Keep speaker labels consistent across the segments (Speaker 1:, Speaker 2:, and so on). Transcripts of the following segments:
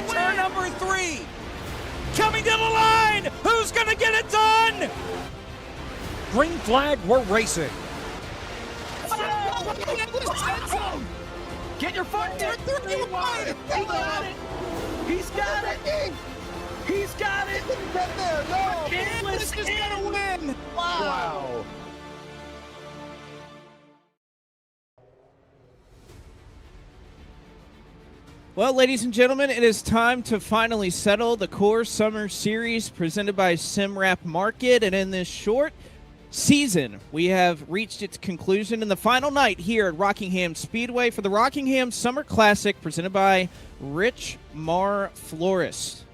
Speaker 1: into turn number 3. Coming to the line. Who's going to get it done? Green flag, we're racing.
Speaker 2: Get your foot in. 3 wide. He got it. He's got it. He's got it.
Speaker 3: Get there. No.
Speaker 1: This is going to win.
Speaker 3: Wow.
Speaker 4: Well, ladies and gentlemen, it is time to finally settle the Core Summer Series presented by SimWrap Market. And in this short season, we have reached its conclusion in the final night here at Rockingham Speedway for the Rockingham Summer Classic presented by Rich Mar Florist.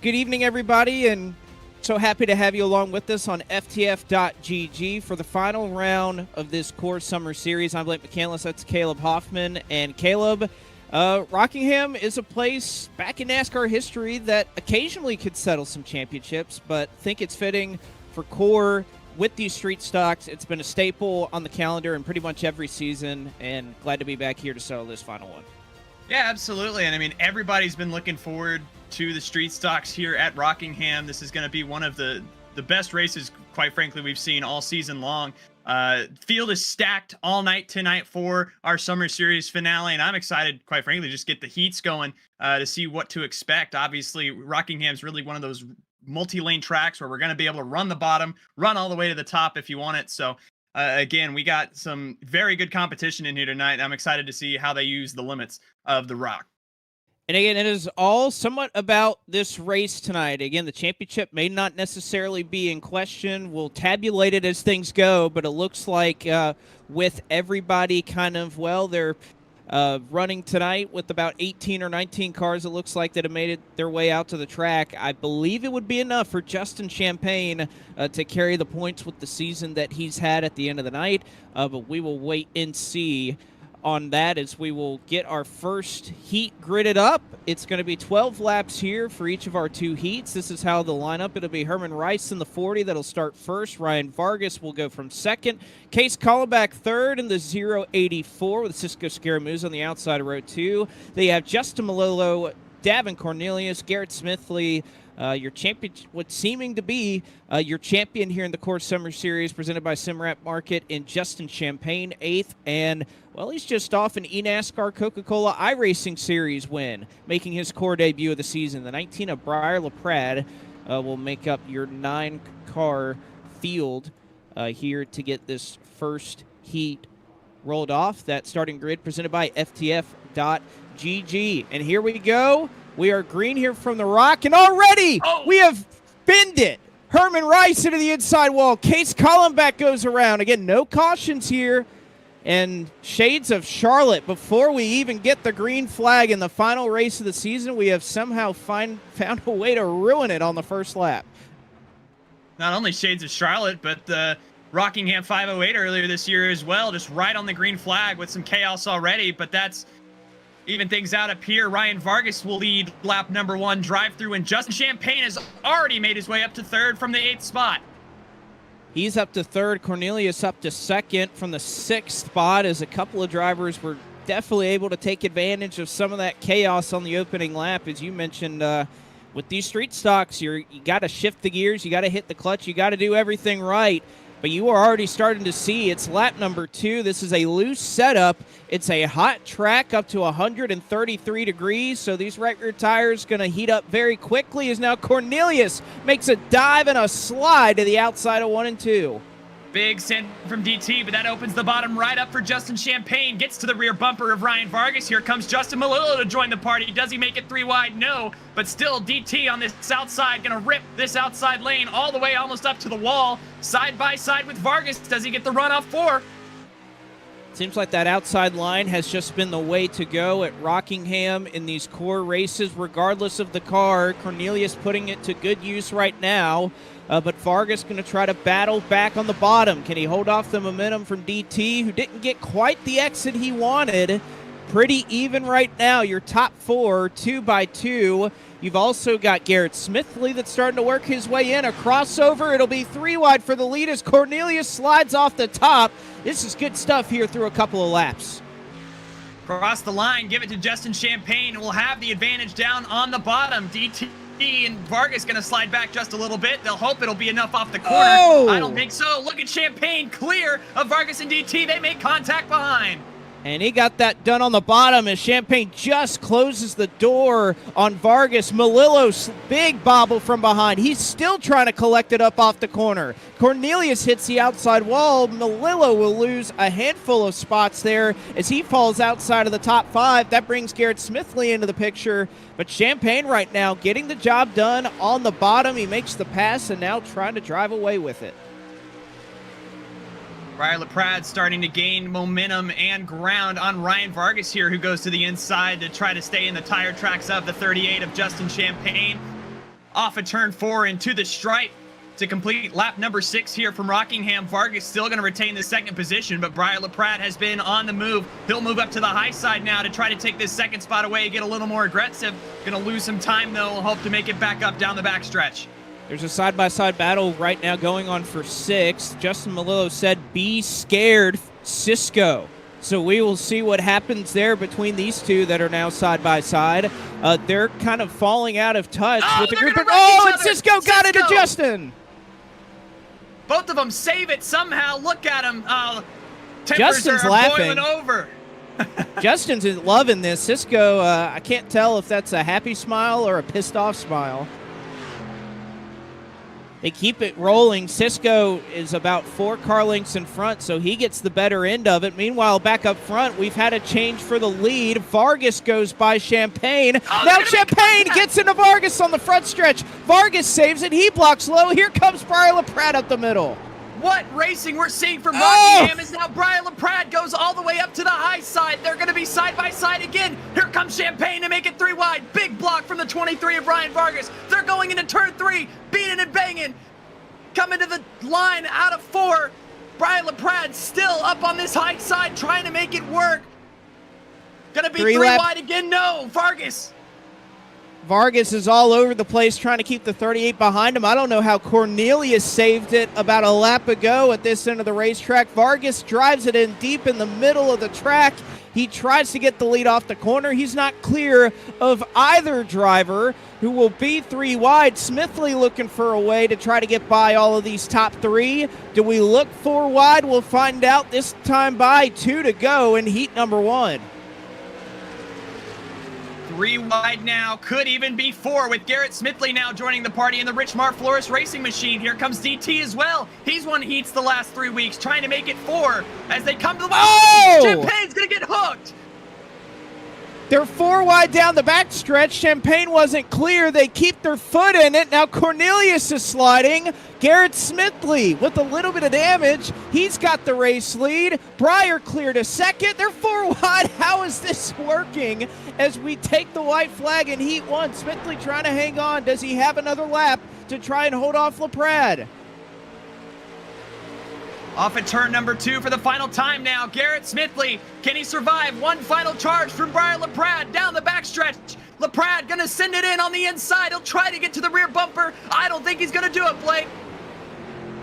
Speaker 4: Good evening, everybody, and so happy to have you along with us on FTF.GG for the final round of this Core Summer Series. I'm Blake McCandless, that's Caleb Hoffman, and Caleb, Rockingham is a place back in NASCAR history that occasionally could settle some championships, but think it's fitting for Core with these street stocks. It's been a staple on the calendar in pretty much every season, and glad to be back here to settle this final one.
Speaker 5: Yeah, absolutely. And I mean, everybody's been looking forward to the street stocks here at Rockingham. This is going to be one of the best races, quite frankly, we've seen all season long. Field is stacked all night tonight for our Summer Series finale, and I'm excited, quite frankly, just get the heats going to see what to expect. Obviously, Rockingham's really one of those multi-lane tracks where we're going to be able to run the bottom, run all the way to the top if you want it. So, again, we got some very good competition in here tonight. I'm excited to see how they use the limits of the rock.
Speaker 4: And again, it is all somewhat about this race tonight. Again, the championship may not necessarily be in question. We'll tabulate it as things go, but it looks like with everybody kind of, well, they're running tonight with about 18 or 19 cars, it looks like, that have made their way out to the track. I believe it would be enough for Justin Champagne to carry the points with the season that he's had at the end of the night, but we will wait and see on that as we will get our first heat gridded up. It's going to be 12 laps here for each of our 2 heats. This is how the lineup. It'll be Herman Rice in the 40 that'll start first. Ryan Vargas will go from second. Case Collenbach third in the 084 with Cisco Scaramouche on the outside of row 2. They have Justin Malolo, Davin Cornelius, Garrett Smithley, your champion, what's seeming to be your champion here in the Core Summer Series presented by SimWrap Market, in Justin Champagne 8th. And, well, he's just off an eNASCAR Coca-Cola iRacing Series win, making his Core debut of the season. The 19 of Briar LaPrade will make up your 9-car field here to get this first heat rolled off. That starting grid presented by FTF.GG. And here we go. We are green here from the rock, and already we have binned it. Herman Rice into the inside wall. Case Collenbach goes around. Again, no cautions here. And shades of Charlotte. Before we even get the green flag in the final race of the season, we have somehow found a way to ruin it on the first lap.
Speaker 5: Not only shades of Charlotte, but the Rockingham 508 earlier this year as well, just right on the green flag with some chaos already, but that's even things out up here. Ryan Vargas will lead lap number 1 drive-through, and Justin Champagne has already made his way up to 3rd from the 8th spot.
Speaker 4: He's up to 3rd. Cornelius up to 2nd from the 6th spot, as a couple of drivers were definitely able to take advantage of some of that chaos on the opening lap. As you mentioned, with these street stocks, you got to shift the gears, you got to hit the clutch, you got to do everything right. But you are already starting to see it's lap number 2. This is a loose setup. It's a hot track up to 133 degrees, so these right rear tires going to heat up very quickly as now Cornelius makes a dive and a slide to the outside of 1 and 2.
Speaker 5: Big send from DT, but that opens the bottom right up for Justin Champagne. Gets to the rear bumper of Ryan Vargas. Here comes Justin Malillo to join the party. Does he make it 3 wide? No, but still DT on this outside, gonna rip this outside lane all the way almost up to the wall. Side by side with Vargas. Does he get the run off 4?
Speaker 4: Seems like that outside line has just been the way to go at Rockingham in these Core races, regardless of the car. Cornelius putting it to good use right now. But Vargas going to try to battle back on the bottom. Can he hold off the momentum from DT, who didn't get quite the exit he wanted? Pretty even right now. Your top 4, 2 by 2. You've also got Garrett Smithley that's starting to work his way in. A crossover. It'll be 3 wide for the lead as Cornelius slides off the top. This is good stuff here through a couple of laps.
Speaker 5: Cross the line, give it to Justin Champagne, and we'll have the advantage down on the bottom. DT and Vargas going to slide back just a little bit. They'll hope it'll be enough off the corner.
Speaker 4: Oh!
Speaker 5: I don't think so. Look at Champagne clear of Vargas and DT. They make contact behind.
Speaker 4: And he got that done on the bottom as Champagne just closes the door on Vargas. Melillo's big bobble from behind. He's still trying to collect it up off the corner. Cornelius hits the outside wall. Melillo will lose a handful of spots there as he falls outside of the top 5. That brings Garrett Smithley into the picture. But Champagne right now getting the job done on the bottom. He makes the pass and now trying to drive away with it.
Speaker 5: Briar LaPrade starting to gain momentum and ground on Ryan Vargas here, who goes to the inside to try to stay in the tire tracks of the 38 of Justin Champagne. Off of turn 4 into the stripe to complete lap number 6 here from Rockingham. Vargas still going to retain the second position, but Briar LaPrade has been on the move. He'll move up to the high side now to try to take this second spot away, get a little more aggressive. Going to lose some time, though. Hope to make it back up down the backstretch.
Speaker 4: There's a side-by-side battle right now going on for 6th. Justin Melillo said, be scared, Cisco. So we will see what happens there between these two that are now side-by-side. They're kind of falling out of touch with the group. And Cisco got it to Justin.
Speaker 5: Both of them save it somehow. Look at them.
Speaker 4: Justin's
Speaker 5: are
Speaker 4: laughing.
Speaker 5: boiling over.
Speaker 4: Justin's loving this. Cisco, I can't tell if that's a happy smile or a pissed-off smile. They keep it rolling. Cisco is about 4 car lengths in front, so he gets the better end of it. Meanwhile, back up front, we've had a change for the lead. Vargas goes by Champagne. Now Champagne gets into Vargas on the front stretch. Vargas saves it. He blocks low. Here comes Briar LaPrade up the middle.
Speaker 5: What racing we're seeing from Rockingham is now Briar LaPrade goes all the way up to the high side. They're going to be side by side again. Here comes Champagne to make it 3 wide. Big block from the 23 of Ryan Vargas. They're going into turn 3, beating and banging. Coming to the line out of 4. Briar LaPrade still up on this high side trying to make it work. Going to be 3 wide again. No, Vargas.
Speaker 4: Vargas is all over the place trying to keep the 38 behind him. I don't know how Cornelius saved it about a lap ago at this end of the racetrack. Vargas drives it in deep in the middle of the track. He tries to get the lead off the corner. He's not clear of either driver, who will be 3 wide. Smithley looking for a way to try to get by all of these top 3. Do we look 4 wide? We'll find out this time by 2 to go in heat number 1.
Speaker 5: 3 wide now, could even be 4 with Garrett Smithley now joining the party in the Rich Mar Flores racing machine. Here comes DT as well. He's won heats the last 3 weeks, trying to make it 4 as they come to the...
Speaker 4: Oh!
Speaker 5: Champagne's gonna get hooked!
Speaker 4: They're 4 wide down the back stretch. Champagne wasn't clear. They keep their foot in it. Now Cornelius is sliding. Garrett Smithley with a little bit of damage. He's got the race lead. Briar cleared a second. They're 4 wide. How is this working as we take the white flag in heat 1? Smithley trying to hang on. Does he have another lap to try and hold off LaPrade?
Speaker 5: Off at turn number 2 for the final time now. Garrett Smithley, can he survive one final charge from Briar LaPrade down the backstretch? LaPrade gonna send it in on the inside. He'll try to get to the rear bumper. I don't think he's gonna do it, Blake.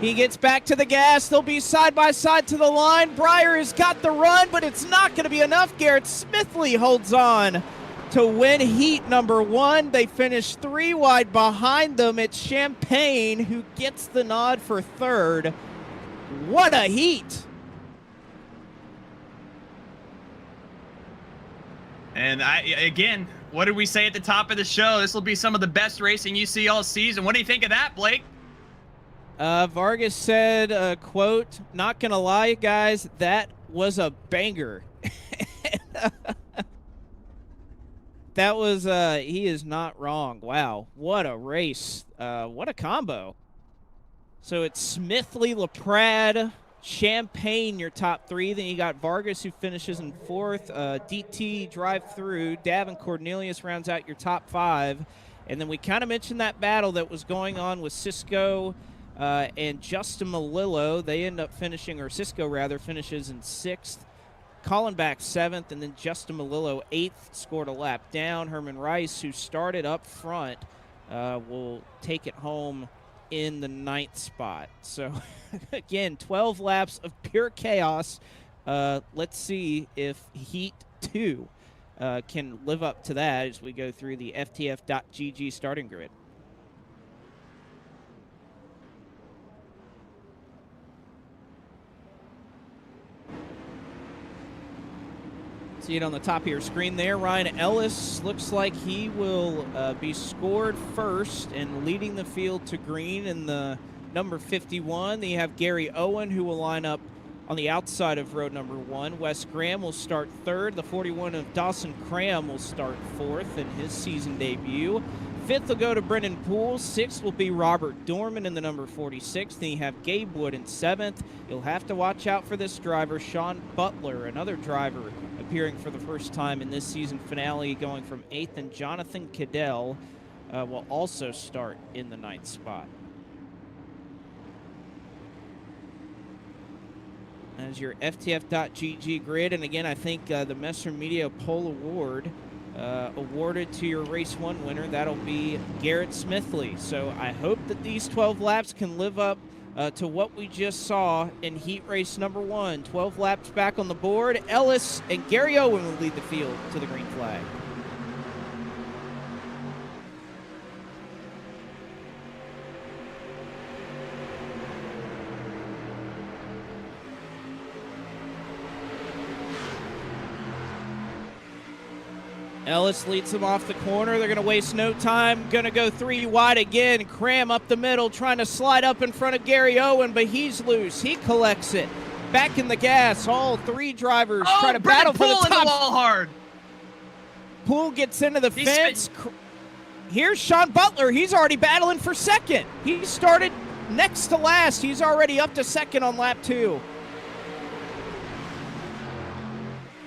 Speaker 4: He gets back to the gas. They'll be side by side to the line. Briar has got the run, but it's not gonna be enough. Garrett Smithley holds on to win heat number 1. They finish 3 wide behind them. It's Champagne who gets the nod for 3rd. What a heat!
Speaker 5: And again, what did we say at the top of the show? This will be some of the best racing you see all season. What do you think of that, Blake?
Speaker 4: Vargas said, quote, "Not gonna lie, guys, that was a banger." That was, he is not wrong. Wow, what a race. What a combo. So it's Smithley, LaPrade, Champagne, your top 3. Then you got Vargas, who finishes in 4th. DT drive through. Dav and Cornelius rounds out your top 5. And then we kind of mentioned that battle that was going on with Cisco and Justin Melillo. They end up finishing, or Cisco rather, finishes in 6th. Collenbach 7th, and then Justin Melillo 8th, scored a lap down. Herman Rice, who started up front, will take it home in the 9th spot. So again, 12 laps of pure chaos. Let's see if heat 2 can live up to that as we go through the FTF.GG starting grid. See it on the top of your screen there. Ryan Ellis looks like he will be scored first and leading the field to green in the number 51. Then you have Gary Owen, who will line up on the outside of road number 1. Wes Graham will start third. The 41 of Dawson Cram will start fourth in his season debut. Fifth will go to Brendan Poole. Sixth will be Robert Dorman in the number 46. Then you have Gabe Wood in seventh. You'll have to watch out for this driver, Sean Butler, another driver appearing for the first time in this season finale, going from 8th, and Jonathan Cadell will also start in the 9th spot. As your FTF.GG grid, and again, I think the Messer Media Pole Award awarded to your race 1 winner, that'll be Garrett Smithley. So I hope that these 12 laps can live up to what we just saw in heat race number 1. 12 laps back on the board. Ellis and Gary Owen will lead the field to the green flag. Ellis leads him off the corner. They're going to waste no time. Going to go 3 wide again. Cram up the middle, trying to slide up in front of Gary Owen, but he's loose. He collects it. Back in the gas. All 3 drivers try to battle for the top.
Speaker 5: In the wall hard.
Speaker 4: Poole gets into the fence. Here's Sean Butler. He's already battling for second. He started next to last. He's already up to second on lap 2.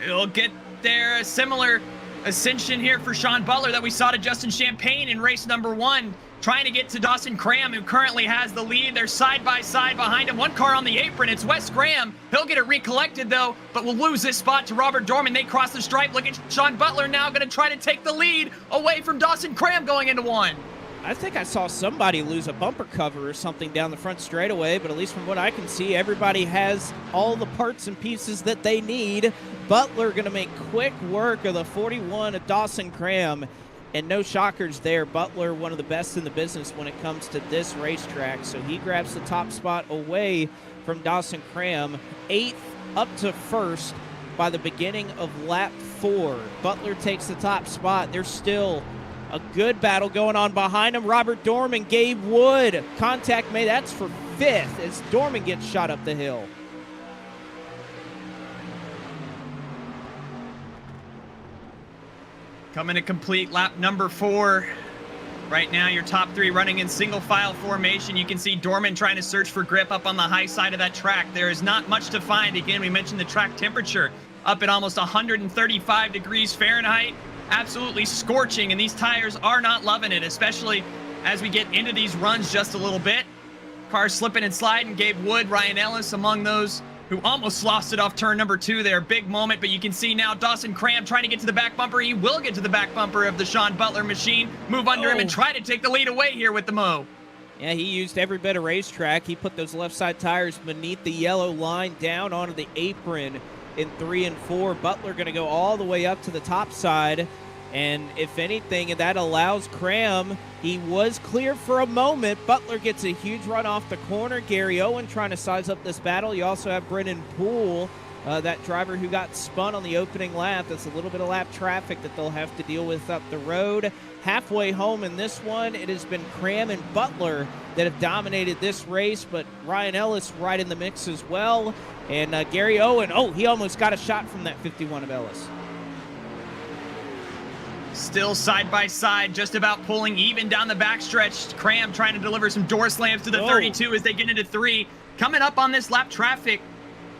Speaker 5: He'll get there. A similar ascension here for Sean Butler that we saw to Justin Champagne in race number 1, trying to get to Dawson Cram, who currently has the lead. They're side by side behind him. 1 car on the apron. It's Wes Graham. He'll get it recollected though, but will lose this spot to Robert Dorman. They cross the stripe. Look at Sean Butler now going to try to take the lead away from Dawson Cram going into 1.
Speaker 4: I think I saw somebody lose a bumper cover or something down the front straightaway, but at least from what I can see, everybody has all the parts and pieces that they need. Butler going to make quick work of the 41 of Dawson Cram, and no shockers there. Butler, one of the best in the business when it comes to this racetrack, so he grabs the top spot away from Dawson Cram. 8th up to 1st by the beginning of lap 4. Butler takes the top spot. There's still a good battle going on behind him. Robert Dorman, Gabe Wood, contact made. That's for 5th as Dorman gets shot up the hill.
Speaker 5: Coming to complete lap number 4. Right now, your top 3 running in single file formation. You can see Dorman trying to search for grip up on the high side of that track. There is not much to find. Again, we mentioned the track temperature up at almost 135 degrees Fahrenheit. Absolutely scorching, and these tires are not loving it, especially as we get into these runs just a little bit. Cars slipping and sliding. Gabe Wood, Ryan Ellis among those who almost lost it off turn number 2 there. Big moment, but you can see now Dawson Cram trying to get to the back bumper. He will get to the back bumper of the Sean Butler machine, move under him and try to take the lead away here with the Mo.
Speaker 4: Yeah, he used every bit of racetrack. He put those left side tires beneath the yellow line down onto the apron in 3 and 4. Butler going to go all the way up to the top side. And if anything, that allows Cram. He was clear for a moment. Butler gets a huge run off the corner. Gary Owen trying to size up this battle. You also have Brendan Poole, that driver who got spun on the opening lap. That's a little bit of lap traffic that they'll have to deal with up the road. Halfway home in this one, it has been Cram and Butler that have dominated this race, but Ryan Ellis right in the mix as well. And Gary Owen, he almost got a shot from that 51 of Ellis.
Speaker 5: Still side by side, just about pulling even down the backstretch. Cram trying to deliver some door slams to the 32 as they get into 3. Coming up on this lap traffic,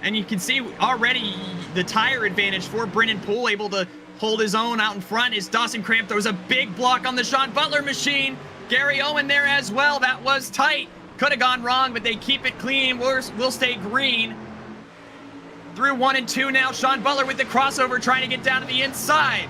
Speaker 5: and you can see already the tire advantage for Brendan Poole, able to hold his own out in front as Dawson Cram throws a big block on the Sean Butler machine. Gary Owen there as well. That was tight. Could have gone wrong, but they keep it clean. We'll stay green. Through 1 and 2 now. Sean Butler with the crossover trying to get down to the inside.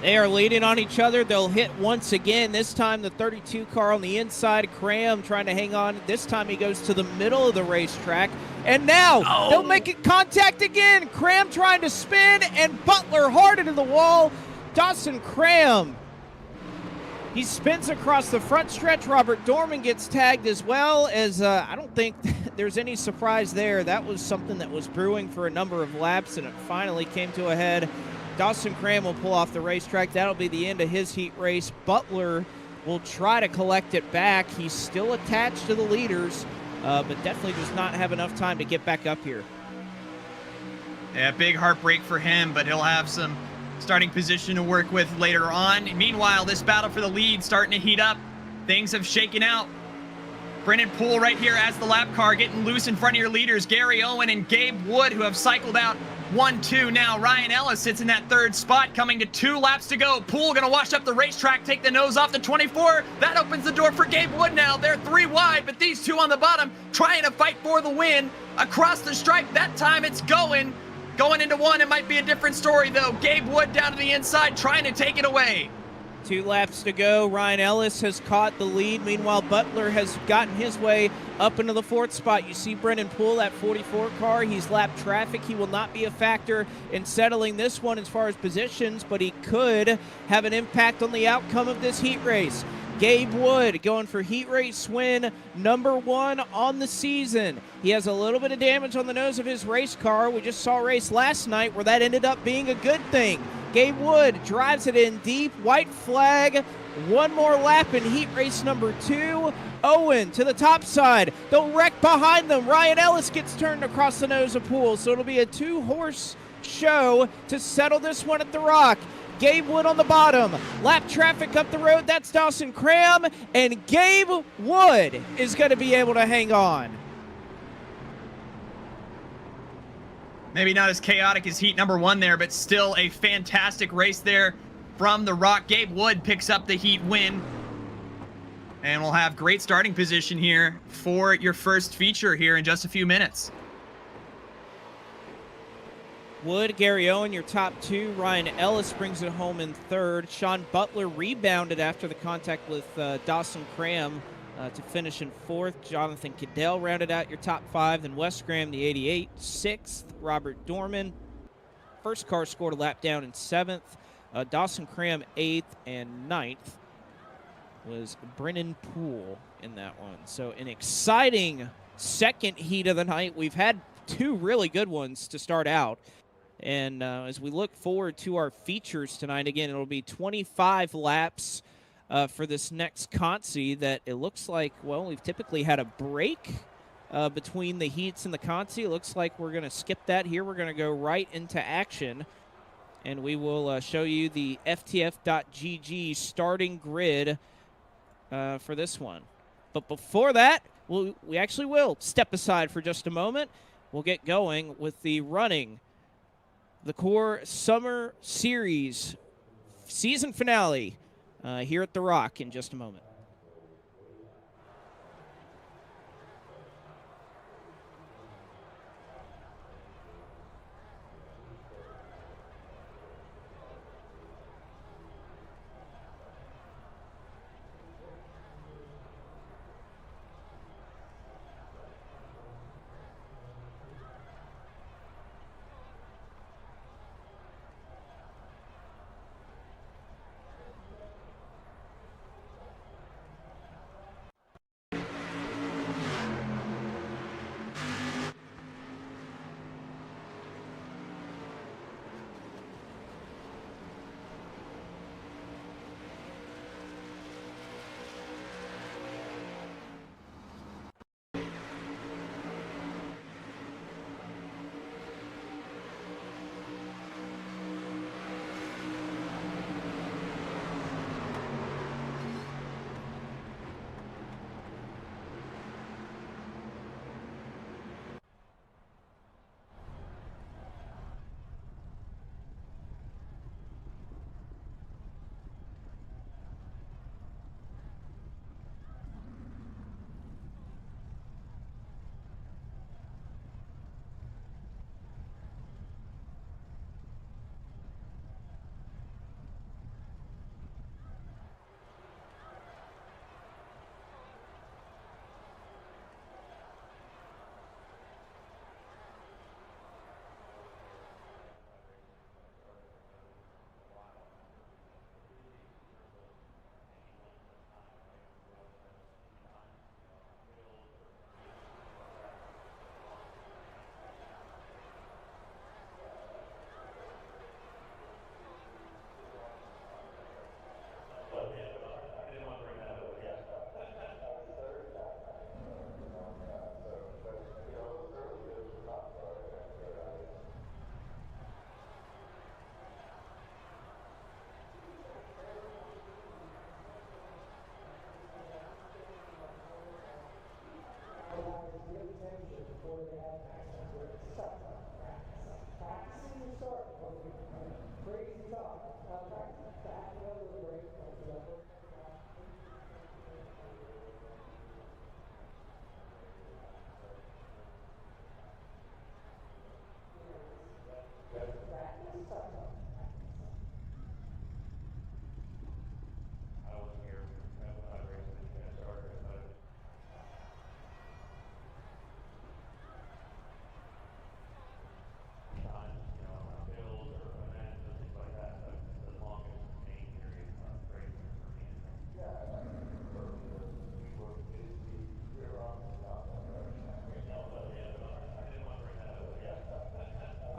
Speaker 4: They are leading on each other. They'll hit once again. This time the 32 car on the inside. Cram trying to hang on. This time he goes to the middle of the racetrack. And now they'll make it contact again. Cram trying to spin, and Butler hard into the wall. Dawson Cram. He spins across the front stretch. Robert Dorman gets tagged as well, as I don't think there's any surprise there. That was something that was brewing for a number of laps, and it finally came to a head. Dawson Cram will pull off the racetrack. That'll be the end of his heat race. Butler will try to collect it back. He's still attached to the leaders, but definitely does not have enough time to get back up here.
Speaker 5: Yeah, big heartbreak for him, but he'll have some starting position to work with later on. Meanwhile, this battle for the lead starting to heat up. Things have shaken out. Brennan Poole right here as the lap car, getting loose in front of your leaders. Gary Owen and Gabe Wood, who have cycled out 1-2 now. Ryan Ellis sits in that third spot, coming to 2 laps to go. Poole gonna wash up the racetrack, take the nose off the 24. That opens the door for Gabe Wood now. They're 3 wide, but these 2 on the bottom trying to fight for the win. Across the stripe, that time it's going. Going into 1, it might be a different story, though. Gabe Wood down to the inside, trying to take it away.
Speaker 4: 2 laps to go. Ryan Ellis has caught the lead. Meanwhile, Butler has gotten his way up into the 4th spot. You see Brennan Poole, that 44 car. He's lapped traffic. He will not be a factor in settling this one as far as positions, but he could have an impact on the outcome of this heat race. Gabe Wood going for heat race win number 1 on the season. He has a little bit of damage on the nose of his race car. We just saw a race last night where that ended up being a good thing. Gabe Wood drives it in deep, white flag. 1 more lap in heat race number 2. Owen to the top side. They'll wreck behind them. Ryan Ellis gets turned across the nose of Poole, so it'll be a 2-horse show to settle this one at the Rock. Gabe Wood on the bottom. Lap traffic up the road. That's Dawson Cram. And Gabe Wood is going to be able to hang on.
Speaker 5: Maybe not as chaotic as heat number 1 there, but still a fantastic race there from the Rock. Gabe Wood picks up the heat win. And we'll have great starting position here for your first feature here in just a few minutes.
Speaker 4: Wood, Gary Owen, your top 2. Ryan Ellis brings it home in 3rd. Sean Butler rebounded after the contact with Dawson Cram to finish in 4th. Jonathan Cadell rounded out your top 5. Then Wes Graham, the 88, 6th. Robert Dorman, first car, scored a lap down in 7th. Dawson Cram, 8th, and 9th was Brennan Poole in that one. So an exciting second heat of the night. We've had 2 really good ones to start out. And as we look forward to our features tonight, again, it'll be 25 laps for this next Consi that it looks like, well, we've typically had a break between the heats and the Consi. It looks like we're going to skip that here. We're going to go right into action, and we will show you the FTF.GG starting grid for this one. But before that, we actually will step aside for just a moment. We'll get going with the running the Core Summer Series season finale here at The Rock in just a moment.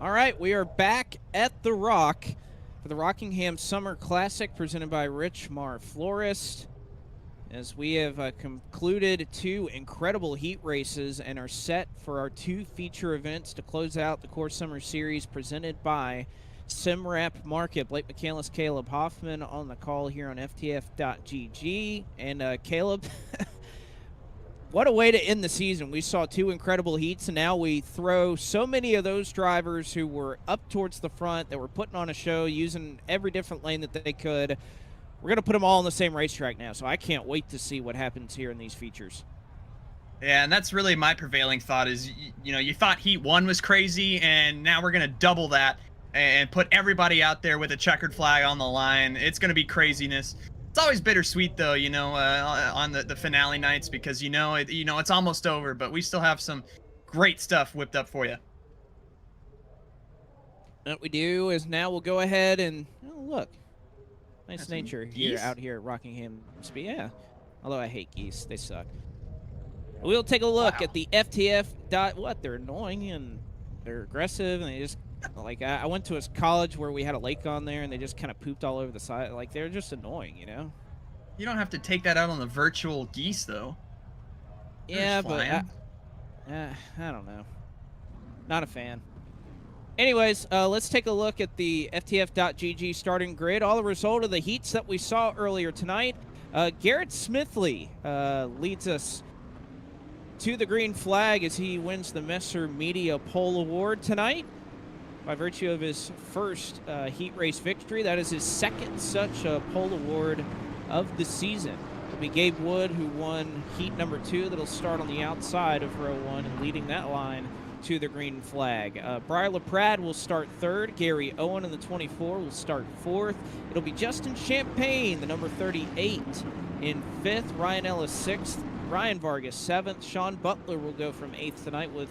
Speaker 4: All right, we are back at the Rock for the Rockingham Summer Classic presented by Rich Mar Florist. As we have concluded 2 incredible heat races and are set for our 2 feature events to close out the Core Summer Series presented by SimWrap Market. Blake McCandless, Caleb Hoffman on the call here on FTF.GG. And Caleb, what a way to end the season. We saw 2 incredible heats, and now we throw so many of those drivers who were up towards the front, that were putting on a show, using every different lane that they could. We're going to put them all on the same racetrack now, so I can't wait to see what happens here in these features.
Speaker 5: Yeah, and that's really my prevailing thought is, you thought Heat 1 was crazy, and now we're going to double that and put everybody out there with a checkered flag on the line. It's going to be craziness. It's always bittersweet, though, on the finale nights, because, it's almost over, but we still have some great stuff whipped up for you.
Speaker 4: What we do is now we'll go ahead and, look. Nice
Speaker 5: That's
Speaker 4: nature here, out here at Rockingham Speed. Yeah, although I hate geese. They suck. We'll take a look at the FTF. They're annoying and they're aggressive, and they just, I went to a college where we had a lake on there, and they just kind of pooped all over the side. They're just annoying,
Speaker 5: You don't have to take that out on the virtual geese, though.
Speaker 4: Yeah, but I don't know. Not a fan. Anyways, let's take a look at the FTF.GG starting grid. All the result of the heats that we saw earlier tonight. Garrett Smithley leads us to the green flag as he wins the Messer Media Pole Award tonight by virtue of his first heat race victory. That is his second such pole award of the season. It'll be Gabe Wood, who won heat number 2. That'll start on the outside of row 1 and leading that line to the green flag. Briar LaPrade will start 3rd. Gary Owen in the 24 will start 4th. It'll be Justin Champagne, the number 38, in 5th. Ryan Ellis 6th. Ryan Vargas 7th. Sean Butler will go from 8th tonight with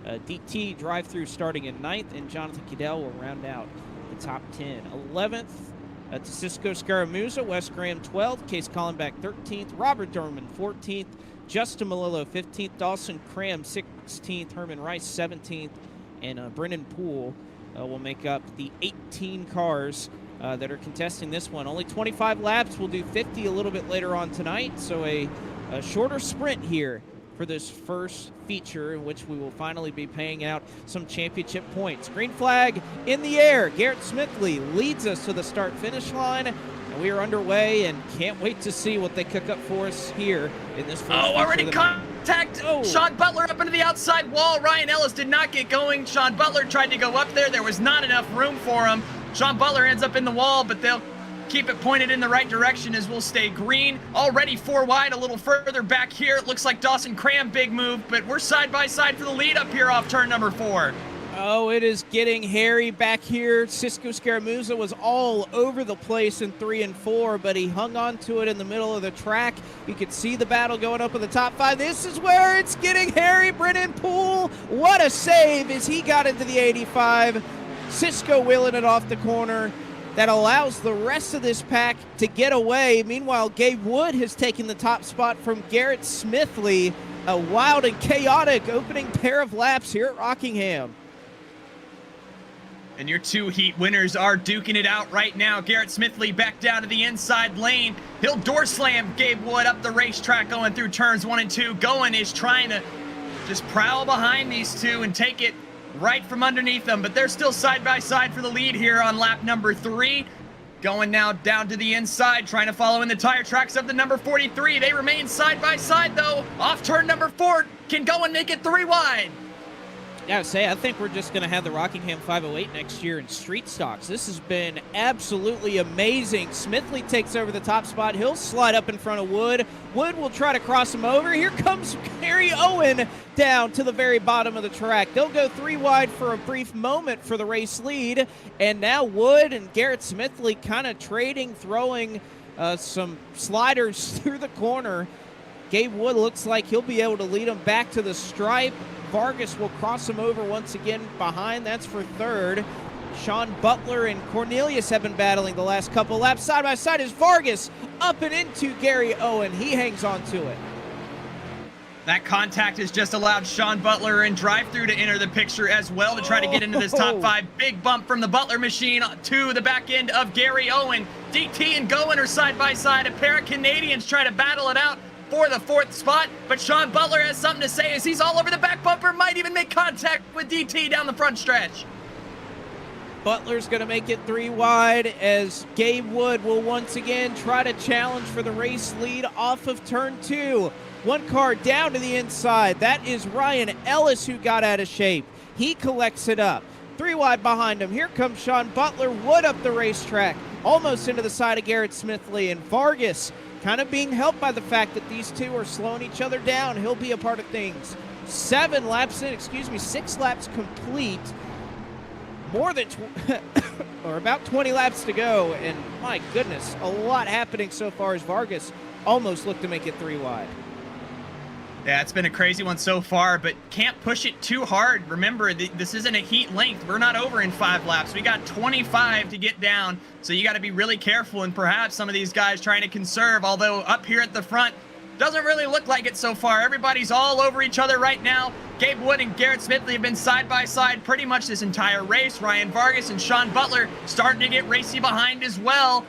Speaker 4: DT drive-through starting in 9th, and Jonathan Cadell will round out the top 10. 11th to Cisco Scaramuza, Wes Graham 12th, Case Collenbach 13th, Robert Dorman 14th, Justin Malillo 15th, Dawson Cram 16th, Herman Rice 17th, and Brennan Poole will make up the 18 cars that are contesting this one. Only 25 laps. We'll do 50 a little bit later on tonight, so a shorter sprint here for this first feature, in which we will finally be paying out some championship points. Green flag in the air. Garrett Smithley leads us to the start-finish line, and we are underway and can't wait to see what they cook up for us here in this first feature.
Speaker 5: Already contact! Sean Butler up into the outside wall. Ryan Ellis did not get going. Sean Butler tried to go up there. There was not enough room for him. Sean Butler ends up in the wall, but they'll keep it pointed in the right direction as we'll stay green. Already 4 wide, a little further back here. It looks like Dawson Cram, big move, but we're side by side for the lead up here off turn number 4.
Speaker 4: Oh, it is getting hairy back here. Cisco Scaramuza was all over the place in 3 and 4, but he hung on to it in the middle of the track. You could see the battle going up in the top 5. This is where it's getting hairy. Brennan Poole, what a save as he got into the 85. Cisco wheeling it off the corner. That allows the rest of this pack to get away. Meanwhile, Gabe Wood has taken the top spot from Garrett Smithley. A wild and chaotic opening pair of laps here at Rockingham.
Speaker 5: And your 2 heat winners are duking it out right now. Garrett Smithley back down to the inside lane. He'll door slam Gabe Wood up the racetrack going through turns 1 and 2. Goen is trying to just prowl behind these 2 and take it right from underneath them, but they're still side by side for the lead here on lap number 3. Going now down to the inside, trying to follow in the tire tracks of the number 43. They remain side by side, though. Off turn number 4 can go and make it 3 wide.
Speaker 4: Yeah, I think we're just going to have the Rockingham 508 next year in street stocks. This has been absolutely amazing. Smithley takes over the top spot. He'll slide up in front of Wood. Wood will try to cross him over. Here comes Gary Owen down to the very bottom of the track. They'll go 3 wide for a brief moment for the race lead. And now Wood and Garrett Smithley kind of trading, throwing some sliders through the corner. Gabe Wood looks like he'll be able to lead him back to the stripe. Vargas will cross him over once again behind. That's for third. Sean Butler and Cornelius have been battling the last couple laps. Side by side is Vargas up and into Gary Owen. He hangs on to it.
Speaker 5: That contact has just allowed Sean Butler and drive-through to enter the picture as well to try to get into this top 5. Big bump from the Butler machine to the back end of Gary Owen. DT and Goen are side by side. A pair of Canadians try to battle it out for the 4th spot, but Sean Butler has something to say as he's all over the back bumper, might even make contact with DT down the front stretch.
Speaker 4: Butler's going to make it 3 wide as Gabe Wood will once again try to challenge for the race lead off of turn 2. 1 car down to the inside. That is Ryan Ellis who got out of shape. He collects it up. 3 wide behind him. Here comes Sean Butler. Wood up the racetrack, almost into the side of Garrett Smithley, and Vargas kind of being helped by the fact that these two are slowing each other down. He'll be a part of things. 6 laps complete. More than, or about 20 laps to go. And my goodness, a lot happening so far as Vargas almost looked to make it 3 wide.
Speaker 5: Yeah, it's been a crazy one so far, but can't push it too hard. Remember, this isn't a heat length. We're not over in 5 laps. We got 25 to get down, so you got to be really careful, and perhaps some of these guys trying to conserve, although up here at the front, doesn't really look like it so far. Everybody's all over each other right now. Gabe Wood and Garrett Smithley have been side by side pretty much this entire race. Ryan Vargas and Sean Butler starting to get racy behind as well.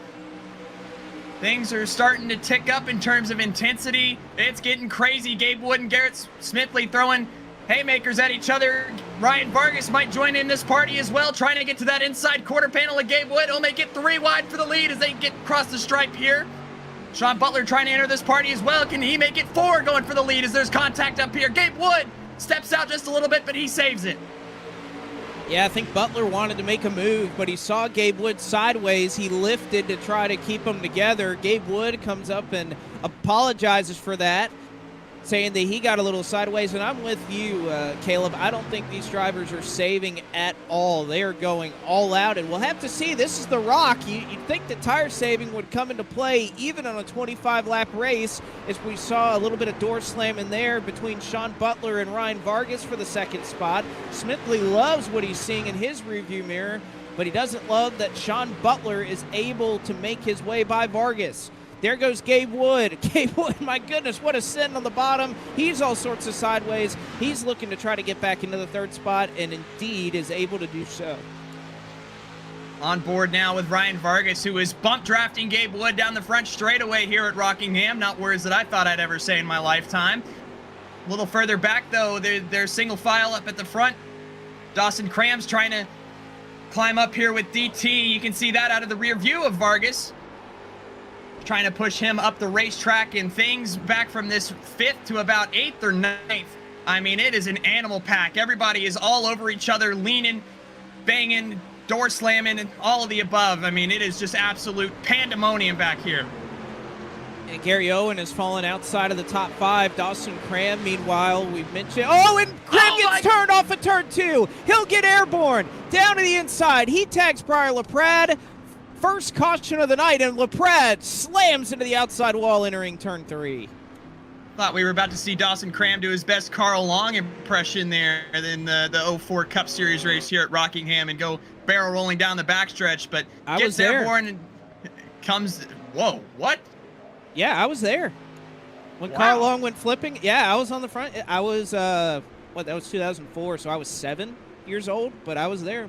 Speaker 5: Things are starting to tick up in terms of intensity. It's getting crazy. Gabe Wood and Garrett Smithley throwing haymakers at each other. Ryan Vargas might join in this party as well, trying to get to that inside quarter panel of Gabe Wood. He'll make it 3 wide for the lead as they get across the stripe here. Sean Butler trying to enter this party as well. Can he make it 4 going for the lead as there's contact up here? Gabe Wood steps out just a little bit, but he saves it.
Speaker 4: Yeah, I think Butler wanted to make a move, but he saw Gabe Wood sideways. He lifted to try to keep them together. Gabe Wood comes up and apologizes for that, saying that he got a little sideways. And I'm with you, Caleb. I don't think these drivers are saving at all. They are going all out, and we'll have to see. This is the Rock. You'd think that tire saving would come into play even on a 25-lap race, as we saw a little bit of door slamming there between Sean Butler and Ryan Vargas for the 2nd spot. Smithley loves what he's seeing in his rearview mirror, but he doesn't love that Sean Butler is able to make his way by Vargas. There goes Gabe Wood. Gabe Wood, my goodness, what a send on the bottom. He's all sorts of sideways. He's looking to try to get back into the 3rd spot, and indeed is able to do so.
Speaker 5: On board now with Ryan Vargas, who is bump drafting Gabe Wood down the front straightaway here at Rockingham. Not words that I thought I'd ever say in my lifetime. A little further back, though, they're single file up at the front. Dawson Cram's trying to climb up here with DT. You can see that out of the rear view of Vargas. Trying to push him up the racetrack, and things back from this 5th to about 8th or 9th. I mean, it is an animal pack. Everybody is all over each other, leaning, banging, door slamming, and all of the above. I mean, it is just absolute pandemonium back here.
Speaker 4: And Gary Owen has fallen outside of the top 5. Dawson Cram, meanwhile, we've mentioned. Oh, and Cram gets turned off at turn 2. He'll get airborne down to the inside. He tags Briar LaPrade. First caution of the night, and LaPrade slams into the outside wall entering turn 3.
Speaker 5: Thought we were about to see Dawson Cram do his best Carl Long impression there in the 04 Cup Series race here at Rockingham and go barrel rolling down the backstretch, but gets airborne and comes. Whoa, what?
Speaker 4: Yeah, I was there. When Carl Long went flipping, yeah, I was on the front. I was, that was 2004, so I was 7 years old, but I was there.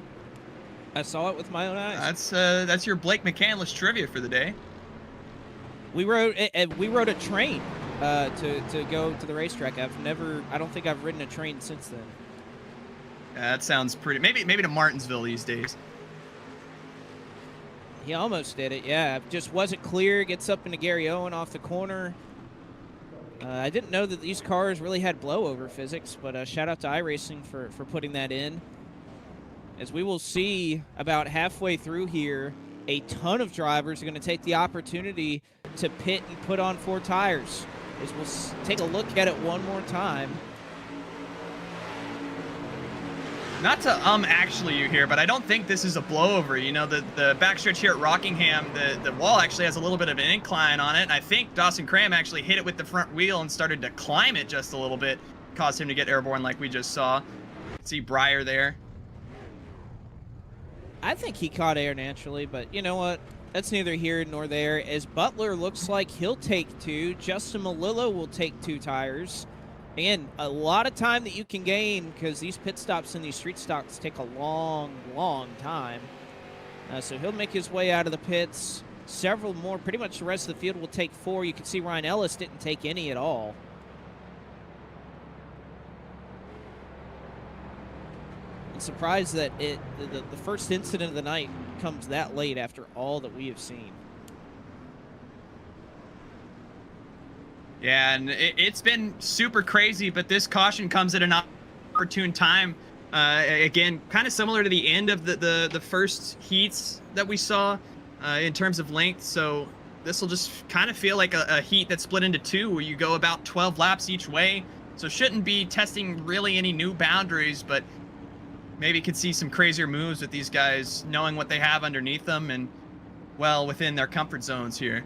Speaker 4: I saw it with my own eyes.
Speaker 5: That's your Blake McCandless trivia for the day.
Speaker 4: We rode a train to go to the racetrack. I don't think I've ridden a train since then.
Speaker 5: That sounds pretty. Maybe to Martinsville these days.
Speaker 4: He almost did it, yeah. Just wasn't clear. Gets up into Gary Owen off the corner. I didn't know that these cars really had blowover physics, but shout out to iRacing for putting that in. As we will see about halfway through here, a ton of drivers are going to take the opportunity to pit and put on 4 tires. As we'll take a look at it one more time.
Speaker 5: Not to actually you here, but I don't think this is a blowover. You know, the backstretch here at Rockingham, the wall actually has a little bit of an incline on it, and I think Dawson Cram actually hit it with the front wheel and started to climb it just a little bit, caused him to get airborne like we just saw. See Breyer there.
Speaker 4: I think he caught air naturally, but you know what? That's neither here nor there, as Butler looks like he'll take 2. Justin Malillo will take 2 tires. Again, a lot of time that you can gain because these pit stops and these street stocks take a long, long time. So he'll make his way out of the pits. Several more, pretty much the rest of the field will take 4. You can see Ryan Ellis didn't take any at all. I'm surprised that the first incident of the night comes that late after all that we have seen.
Speaker 5: Yeah, and it's been super crazy, but this caution comes at an opportune time. Again, kind of similar to the end of the first heats that we saw in terms of length. So this will just kind of feel like a heat that's split into 2, where you go about 12 laps each way. So shouldn't be testing really any new boundaries, but maybe could see some crazier moves with these guys, knowing what they have underneath them and well within their comfort zones here.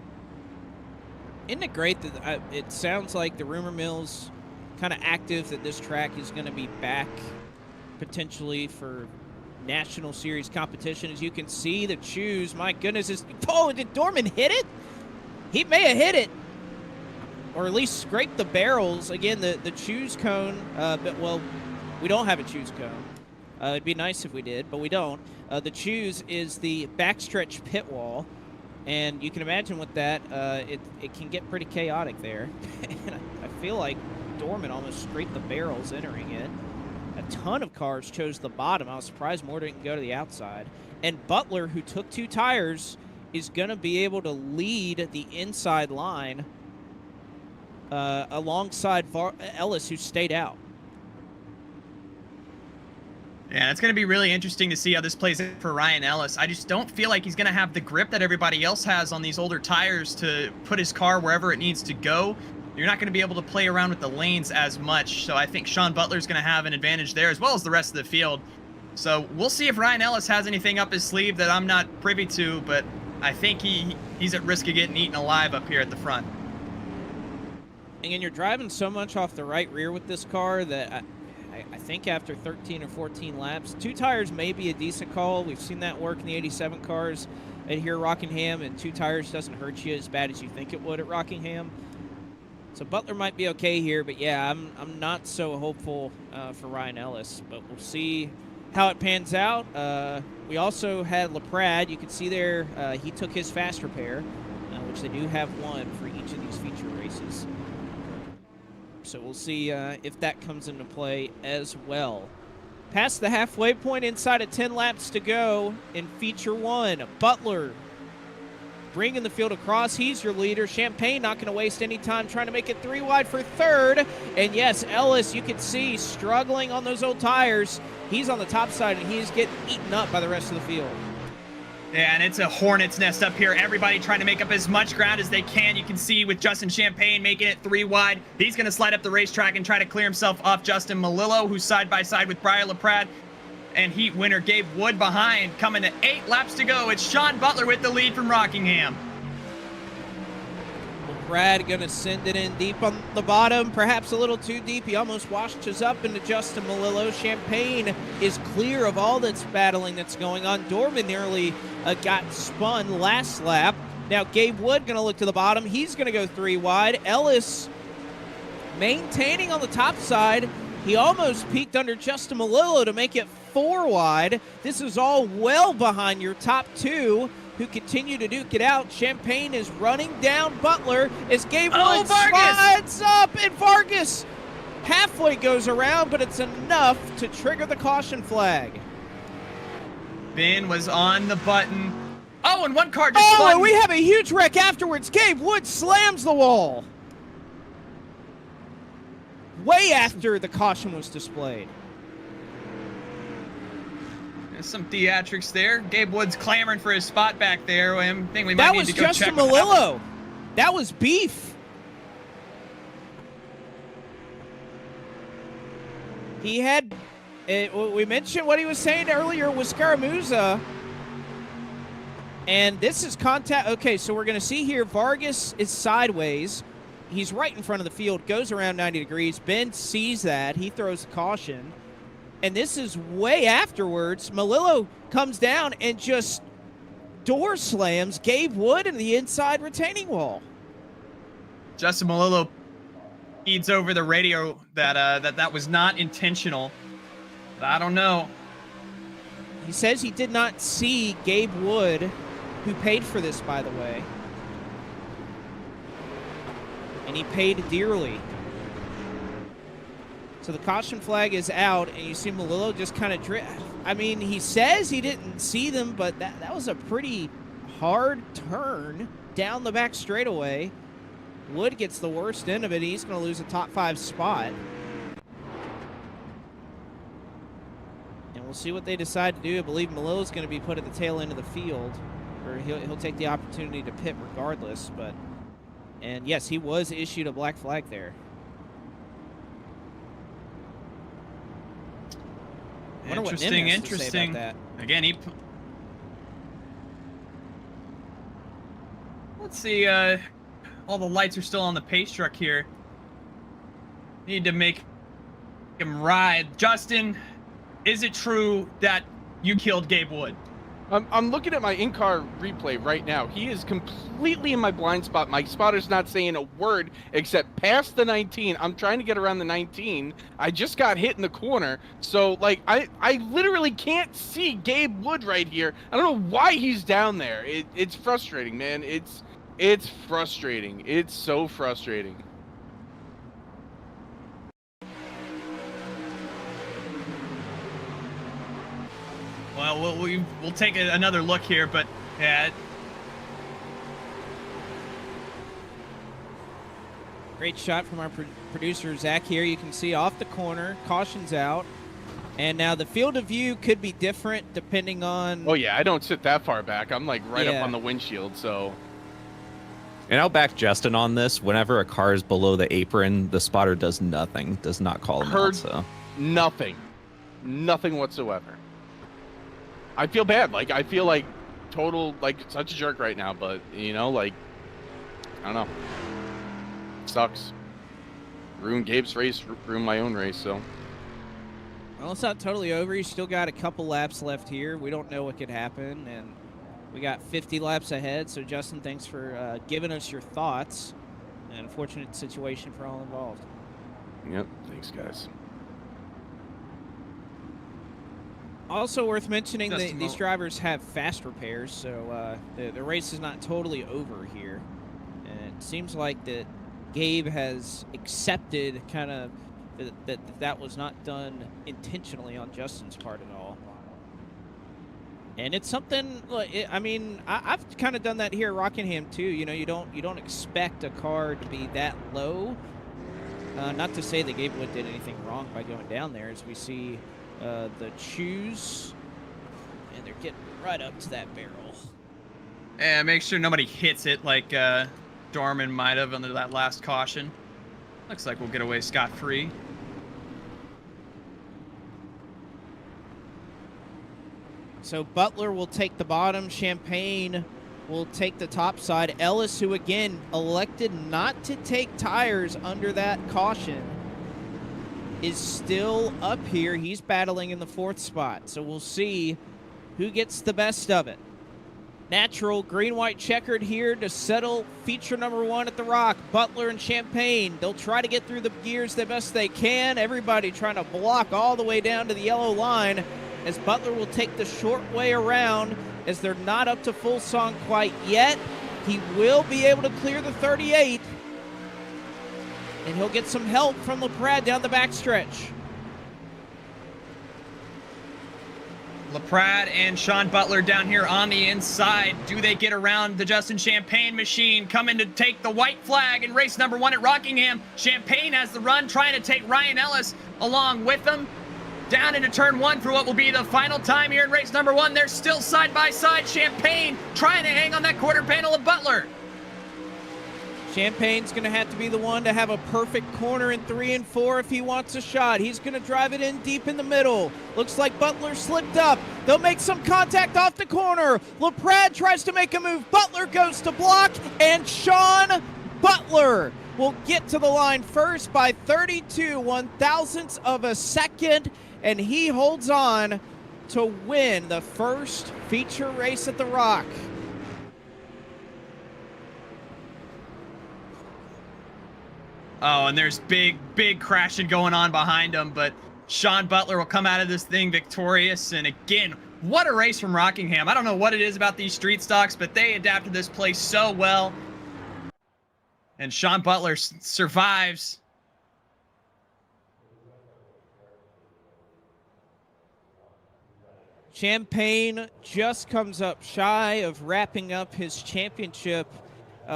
Speaker 4: Isn't it great that it sounds like the rumor mill's kind of active that this track is going to be back potentially for National Series competition? As you can see, the Choose, my goodness, did Dorman hit it? He may have hit it, or at least scraped the barrels. Again, the Choose cone, but well, we don't have a Choose cone. It'd be nice if we did, but we don't. The Choose is the backstretch pit wall. And you can imagine with that, it can get pretty chaotic there. And I feel like Dorman almost scraped the barrels entering it. A ton of cars chose the bottom. I was surprised more didn't go to the outside. And Butler, who took 2 tires, is going to be able to lead the inside line alongside Ellis, who stayed out.
Speaker 5: Yeah, it's going to be really interesting to see how this plays out for Ryan Ellis. I just don't feel like he's going to have the grip that everybody else has on these older tires to put his car wherever it needs to go. You're not going to be able to play around with the lanes as much, so I think Sean Butler's going to have an advantage there as well as the rest of the field. So we'll see if Ryan Ellis has anything up his sleeve that I'm not privy to, but I think he's at risk of getting eaten alive up here at the front.
Speaker 4: And you're driving so much off the right rear with this car that I think after 13 or 14 laps, 2 tires may be a decent call. We've seen that work in the 87 cars at here at Rockingham, and 2 tires doesn't hurt you as bad as you think it would at Rockingham. So Butler might be okay here, but yeah, I'm not so hopeful for Ryan Ellis, but we'll see how it pans out. We also had LaPrade. You can see there he took his fast repair, which they do have one for each of these feature races. So we'll see if that comes into play as well. Past the halfway point, inside of 10 laps to go in Feature 1. Butler bringing the field across. He's your leader. Champagne not going to waste any time trying to make it 3 wide for 3rd. And yes, Ellis, you can see, struggling on those old tires. He's on the top side, and he's getting eaten up by the rest of the field.
Speaker 5: Yeah, and it's a hornet's nest up here. Everybody trying to make up as much ground as they can. You can see with Justin Champagne making it 3 wide. He's going to slide up the racetrack and try to clear himself off Justin Malillo, who's side by side with Brian LaPrade. And heat winner Gabe Wood behind, coming to 8 laps to go. It's Sean Butler with the lead from Rockingham.
Speaker 4: Brad going to send it in deep on the bottom, perhaps a little too deep. He almost washes up into Justin Malillo. Champagne is clear of all that's battling that's going on. Dorman nearly got spun last lap. Now Gabe Wood going to look to the bottom. He's going to go 3 wide. Ellis maintaining on the top side. He almost peaked under Justin Malillo to make it 4 wide. This is all well behind your top 2. Who continue to duke it out. Champagne is running down Butler as Gabe Wood slides up, and Vargas halfway goes around, but it's enough to trigger the caution flag.
Speaker 5: Ben was on the button. Oh, and one car just
Speaker 4: Oh,
Speaker 5: spun.
Speaker 4: and we have a huge wreck afterwards. Gabe Wood slams the wall. Way after the caution was displayed.
Speaker 5: There's some theatrics there. Gabe Wood's clamoring for his spot back there. I think we might
Speaker 4: That
Speaker 5: need
Speaker 4: was
Speaker 5: to go check
Speaker 4: Justin
Speaker 5: what happened.
Speaker 4: Malillo. That was beef. He had, we mentioned what he was saying earlier with Scaramuzza. And this is contact. Okay, so we're going to see here Vargas is sideways. He's right in front of the field, goes around 90 degrees. Ben sees that. He throws the caution. And this is way afterwards. Malillo comes down and just door slams Gabe Wood in the inside retaining wall.
Speaker 5: Justin Malillo feeds over the radio that was not intentional. But I don't know.
Speaker 4: He says he did not see Gabe Wood, who paid for this, by the way. And he paid dearly. So the caution flag is out, and you see Malillo just kind of drift. I mean, he says he didn't see them, but that was a pretty hard turn down the back straightaway. Wood gets the worst end of it. He's going to lose a top 5 spot. And we'll see what they decide to do. I believe Malillo's going to be put at the tail end of the field, or he'll take the opportunity to pit regardless. And yes, he was issued a black flag there.
Speaker 5: Interesting. Again, let's see. All the lights are still on the pace truck here. Need to make him ride. Justin, is it true that you killed Gabe Wood?
Speaker 2: I'm looking at my in-car replay right now. He is completely in my blind spot. My spotter's not saying a word except past the 19. I'm trying to get around the 19. I just got hit in the corner. So, like, I literally can't see Gabe Wood right here. I don't know why he's down there. It's frustrating, man. It's frustrating. It's so frustrating.
Speaker 5: Well, we'll take another look here, but yeah.
Speaker 4: Great shot from our producer, Zach, here. You can see off the corner, caution's out. And now the field of view could be different depending on...
Speaker 2: Oh, yeah, I don't sit that far back. I'm, like, right up on the windshield, so...
Speaker 6: And I'll back Justin on this. Whenever a car is below the apron, the spotter does nothing, does not call him out. So.
Speaker 2: Nothing. Nothing whatsoever. I feel bad. Like, I feel like total, like, such a jerk right now, but, you know, like, I don't know. Sucks. Ruined Gabe's race, ruined my own race, so.
Speaker 4: Well, it's not totally over. You still got a couple laps left here. We don't know what could happen, and we got 50 laps ahead. So, Justin, thanks for giving us your thoughts. An unfortunate situation for all involved.
Speaker 2: Yep. Thanks, guys.
Speaker 4: Also worth mentioning that these drivers have fast repairs, so the race is not totally over here. And it seems like that Gabe has accepted kind of that was not done intentionally on Justin's part at all. And it's something. I mean, I've kind of done that here at Rockingham too. You know, you don't expect a car to be that low. Not to say that Gabe Wood did anything wrong by going down there, as we see. The choose, and they're getting right up to that barrel.
Speaker 5: Yeah, make sure nobody hits it like Dorman might have under that last caution. Looks like we'll get away scot-free.
Speaker 4: So Butler will take the bottom. Champagne will take the top side. Ellis, who again elected not to take tires under that caution, is still up here. He's battling in the 4th spot. So we'll see who gets the best of it. Natural green-white checkered here to settle feature number 1 at the Rock. Butler and Champagne. They'll try to get through the gears the best they can. Everybody trying to block all the way down to the yellow line, as Butler will take the short way around, as they're not up to full song quite yet. He will be able to clear the 38. And he'll get some help from LaPrade down the backstretch.
Speaker 5: LaPrade and Sean Butler down here on the inside. Do they get around the Justin Champagne machine? Coming to take the white flag in race number 1 at Rockingham. Champagne has the run, trying to take Ryan Ellis along with them. Down into turn 1 for what will be the final time here in race number 1. They're still side by side. Champagne trying to hang on that quarter panel of Butler.
Speaker 4: Champagne's going to have to be the one to have a perfect corner in 3 and 4 if he wants a shot. He's going to drive it in deep in the middle. Looks like Butler slipped up. They'll make some contact off the corner. LaPrade tries to make a move. Butler goes to block, and Sean Butler will get to the line first by 32 one-thousandths of a second, and he holds on to win the first feature race at the Rock.
Speaker 5: Oh, and there's big crashing going on behind him, but Sean Butler will come out of this thing victorious. And again, what a race from Rockingham. I don't know what it is about these street stocks, but they adapted this place so well. And Sean Butler survives.
Speaker 4: Champagne just comes up shy of wrapping up his championship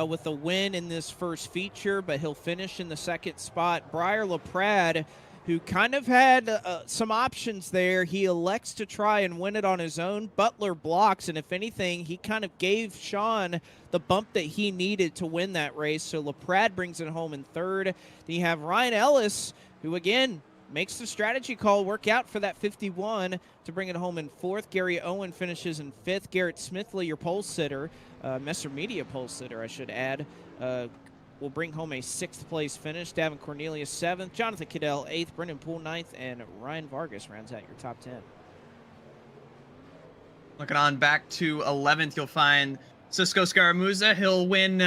Speaker 4: with a win in this first feature, but he'll finish in the second spot. Briar LaPrade, who kind of had some options there, he elects to try and win it on his own. Butler blocks, and if anything, he kind of gave Sean the bump that he needed to win that race. So LaPrade brings it home in third. Then you have Ryan Ellis, who again makes the strategy call work out for that 51 to bring it home in fourth. Gary Owen finishes in fifth. Garrett Smithley, your pole sitter, Messer Media pole sitter, I should add, will bring home a sixth place finish. Davin Cornelius seventh, Jonathan Cadell eighth, Brendan Poole ninth, and Ryan Vargas rounds out your top 10.
Speaker 5: Looking on back to 11th, you'll find Cisco Scaramuza. He'll win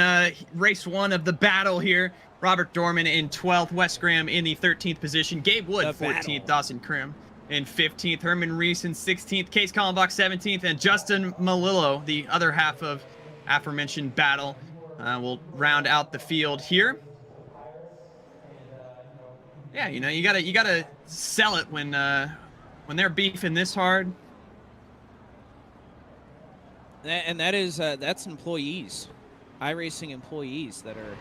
Speaker 5: race 1 of the battle here. Robert Dorman in 12th, Wes Graham in the 13th position, Gabe Wood 14th, Dawson Krim in 15th, Herman Reese in 16th, Case Kallenbach 17th, and Justin Malillo, the other half of aforementioned battle, will round out the field here. Yeah, you know, you gotta sell it when they're beefing this hard.
Speaker 4: And that is that's employees, iRacing employees that are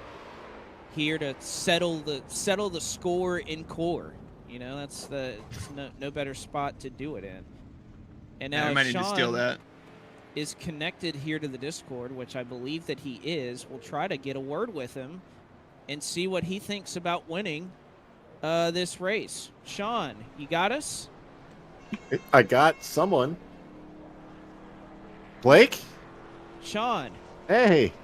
Speaker 4: here to settle the score in core. You know, that's no better spot to do it in. And now
Speaker 5: I might need to steal that.
Speaker 4: Is connected here to the Discord, which I believe that he is. We'll try to get a word with him and see what he thinks about winning this race. Sean, you got us?
Speaker 3: I got someone. Blake?
Speaker 4: Sean.
Speaker 3: Hey.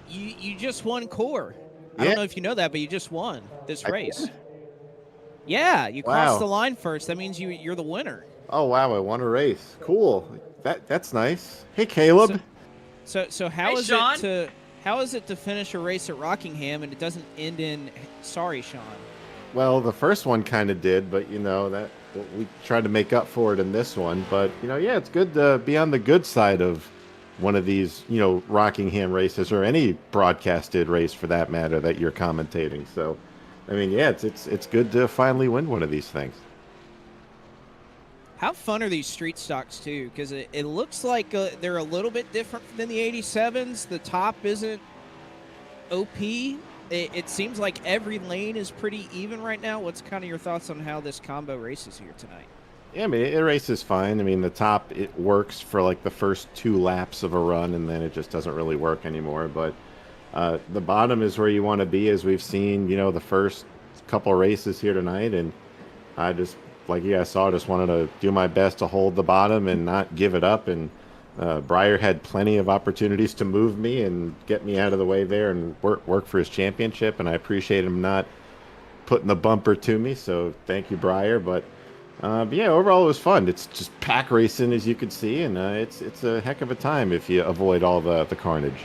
Speaker 4: You just won core. I don't know if you know that, but you just won this race. Yeah, you crossed the line first. That means you're the winner.
Speaker 3: Oh, wow, I won a race. Cool. That's nice. Hey, Caleb.
Speaker 4: So how is it to finish a race at Rockingham and it doesn't end in sorry, Sean?
Speaker 3: Well, the first one kind of did, but you know that we tried to make up for it in this one. But you know, yeah, it's good to be on the good side of one of these, you know, Rockingham races or any broadcasted race for that matter that you're commentating. So, I mean, yeah, it's good to finally win one of these things.
Speaker 4: How fun are these street stocks too? Because it looks like they're a little bit different than the 87s. The top isn't OP. It seems like every lane is pretty even right now. What's kind of your thoughts on how this combo races here tonight?
Speaker 3: Yeah, I mean, it races fine. I mean, the top, it works for like the first 2 laps of a run, and then it just doesn't really work anymore. But the bottom is where you want to be, as we've seen, you know, the first couple races here tonight. And I just, like you guys saw, just wanted to do my best to hold the bottom and not give it up. And Briar had plenty of opportunities to move me and get me out of the way there and work for his championship. And I appreciate him not putting the bumper to me. So thank you, Briar. But yeah, overall it was fun. It's just pack racing, as you can see, and it's a heck of a time if you avoid all the carnage.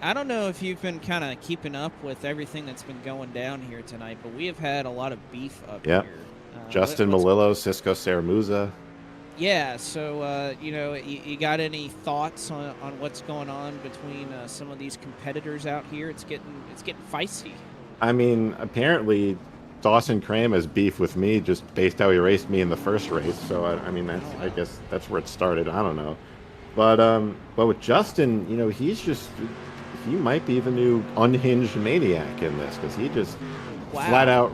Speaker 4: I don't know if you've been kind of keeping up with everything that's been going down here tonight, but we have had a lot of beef up here.
Speaker 3: Justin Malillo, Cisco Scaramuza.
Speaker 4: Yeah, so you know, you got any thoughts on what's going on between some of these competitors out here? It's getting feisty.
Speaker 3: I mean, apparently Dawson Cram has beef with me just based how he raced me in the first race. So I mean, I guess that's where it started. I don't know, but with Justin, you know, he might be the new unhinged maniac in this because he just flat out.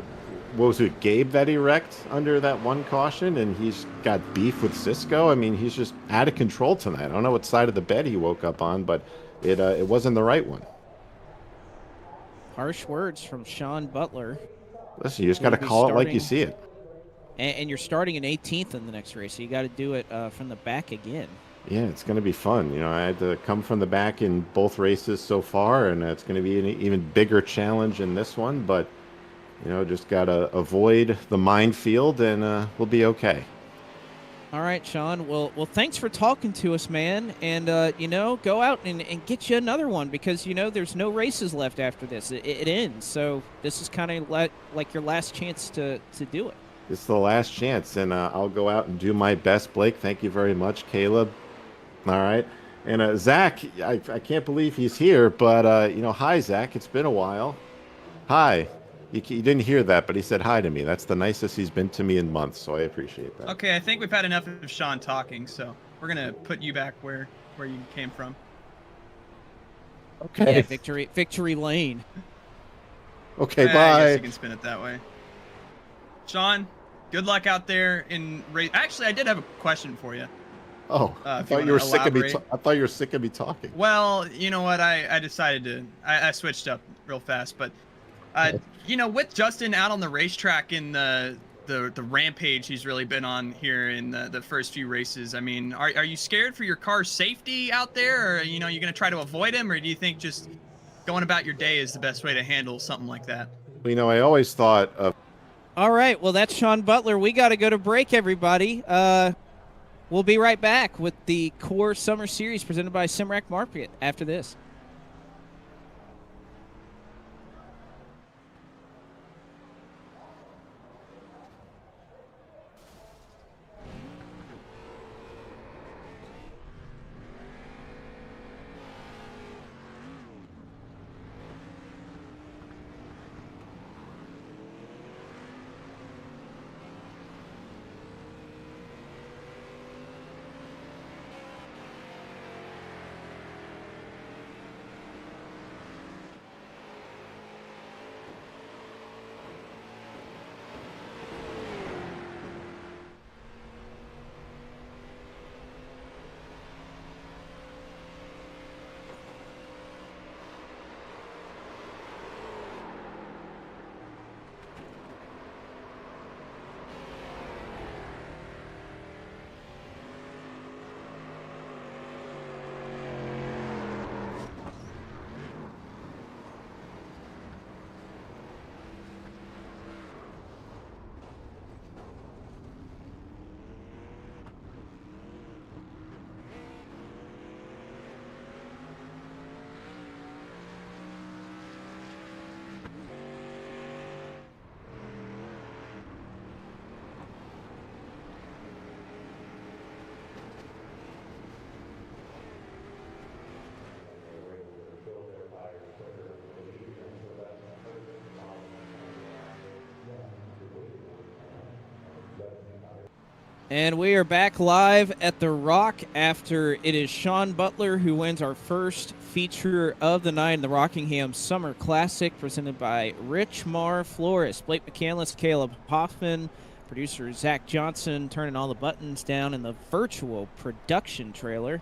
Speaker 3: What was it, Gabe that he wrecked under that one caution, and he's got beef with Cisco? I mean, he's just out of control tonight. I don't know what side of the bed he woke up on, but it wasn't the right one.
Speaker 4: Harsh words from Sean Butler.
Speaker 3: Listen, you just got to call it like you see it.
Speaker 4: And you're starting in 18th in the next race, so you got to do it from the back again.
Speaker 3: Yeah, it's going to be fun. You know, I had to come from the back in both races so far, and it's going to be an even bigger challenge in this one, but you know, just got to avoid the minefield, and we'll be okay.
Speaker 4: All right, Sean. Well, thanks for talking to us, man. And, you know, go out and get you another one because, you know, there's no races left after this. It ends. So this is kind of like your last chance to do it.
Speaker 3: It's the last chance, and I'll go out and do my best, Blake. Thank you very much, Caleb. All right. And Zach, I can't believe he's here, but, you know, hi, Zach. It's been a while. Hi. You didn't hear that, but he said hi to me. That's the nicest he's been to me in months, so I appreciate that.
Speaker 5: Okay, I think we've had enough of Sean talking, so we're going to put you back where you came from.
Speaker 3: Okay.
Speaker 4: Yeah, victory lane.
Speaker 3: Okay,
Speaker 5: I
Speaker 3: bye.
Speaker 5: guess you can spin it that way. Sean, good luck out there in race. Actually, I did have a question for you.
Speaker 3: Oh, I thought you were sick of me. I thought you were sick of me talking.
Speaker 5: Well, you know what? I decided to. I switched up real fast, but you know, with Justin out on the racetrack in the rampage he's really been on here in the first few races, I mean, are you scared for your car's safety out there, or you know, you're gonna try to avoid him, or do you think just going about your day is the best way to handle something like that?
Speaker 3: You know, I always thought of.
Speaker 4: All right, well, that's Sean Butler. We got to go to break, everybody. We'll be right back with the Core Summer Series presented by Simrack Market after this. And we are back live at the Rock after it is Sean Butler who wins our first feature of the night in the Rockingham Summer Classic presented by Rich Marr Flores. Blake McCandless, Caleb Hoffman, producer Zach Johnson turning all the buttons down in the virtual production trailer.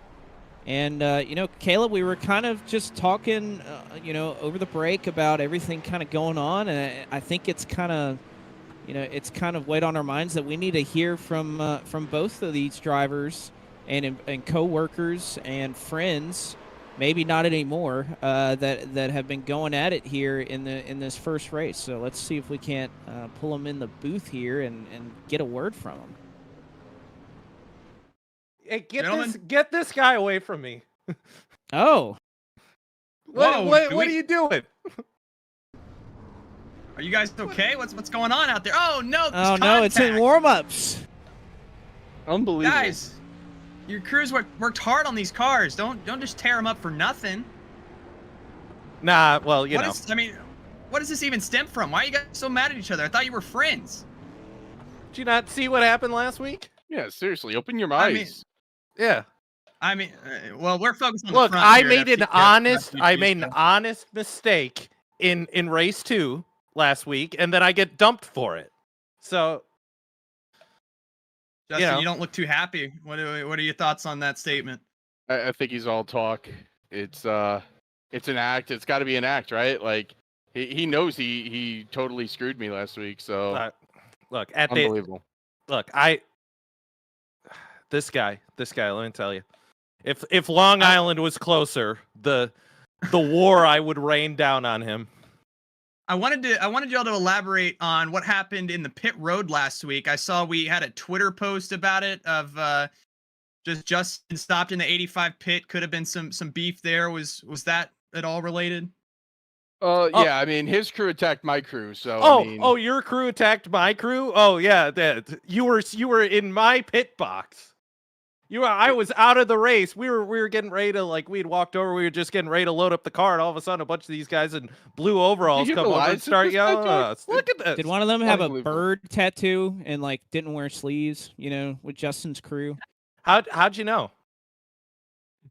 Speaker 4: And, you know, Caleb, we were kind of just talking, you know, over the break about everything kind of going on. And I think it's kind of, you know, it's kind of weighed on our minds that we need to hear from both of these drivers and co-workers and friends, maybe not anymore, that have been going at it here in this first race. So let's see if we can't pull them in the booth here and get a word from them.
Speaker 7: Hey, get this guy away from me.
Speaker 4: Oh.
Speaker 7: What are you doing?
Speaker 5: Are you guys okay? What's going on out there? Oh no!
Speaker 4: Oh no! It's in warm-ups.
Speaker 2: Unbelievable,
Speaker 5: guys. Your crews worked hard on these cars. Don't just tear them up for nothing.
Speaker 7: Nah, well, you know.
Speaker 5: I mean, what does this even stem from? Why are you guys so mad at each other? I thought you were friends.
Speaker 7: Did you not see what happened last week?
Speaker 2: Yeah, seriously, open your eyes.
Speaker 7: Yeah.
Speaker 5: Well, we're focused on
Speaker 7: Look,
Speaker 5: the front
Speaker 7: I
Speaker 5: here
Speaker 7: made
Speaker 5: at
Speaker 7: an
Speaker 5: FTF,
Speaker 7: honest mistake in race 2 last week, and then I get dumped for it. So,
Speaker 5: Justin, you don't look too happy. What are your thoughts on that statement?
Speaker 2: I think he's all talk. It's an act. It's got to be an act, right? Like he knows he totally screwed me last week. So
Speaker 7: look,
Speaker 2: unbelievable.
Speaker 7: This guy, let me tell you. If Long Island was closer, the war I would rain down on him.
Speaker 5: I wanted y'all to elaborate on what happened in the pit road last week. I saw we had a Twitter post about it of just Justin stopped in the 85 pit. Could have been some beef there. Was that at all related?
Speaker 2: Yeah, I mean his crew attacked my crew, so
Speaker 7: your crew attacked my crew? Oh yeah, you were in my pit box. I was out of the race. We were getting ready to, like, we'd walked over, we were just getting ready to load up the car, and all of a sudden a bunch of these guys in blue overalls come over and start yelling at us. Look at this.
Speaker 4: Did one of them have a bird tattoo and like didn't wear sleeves, with Justin's crew?
Speaker 7: How'd you know?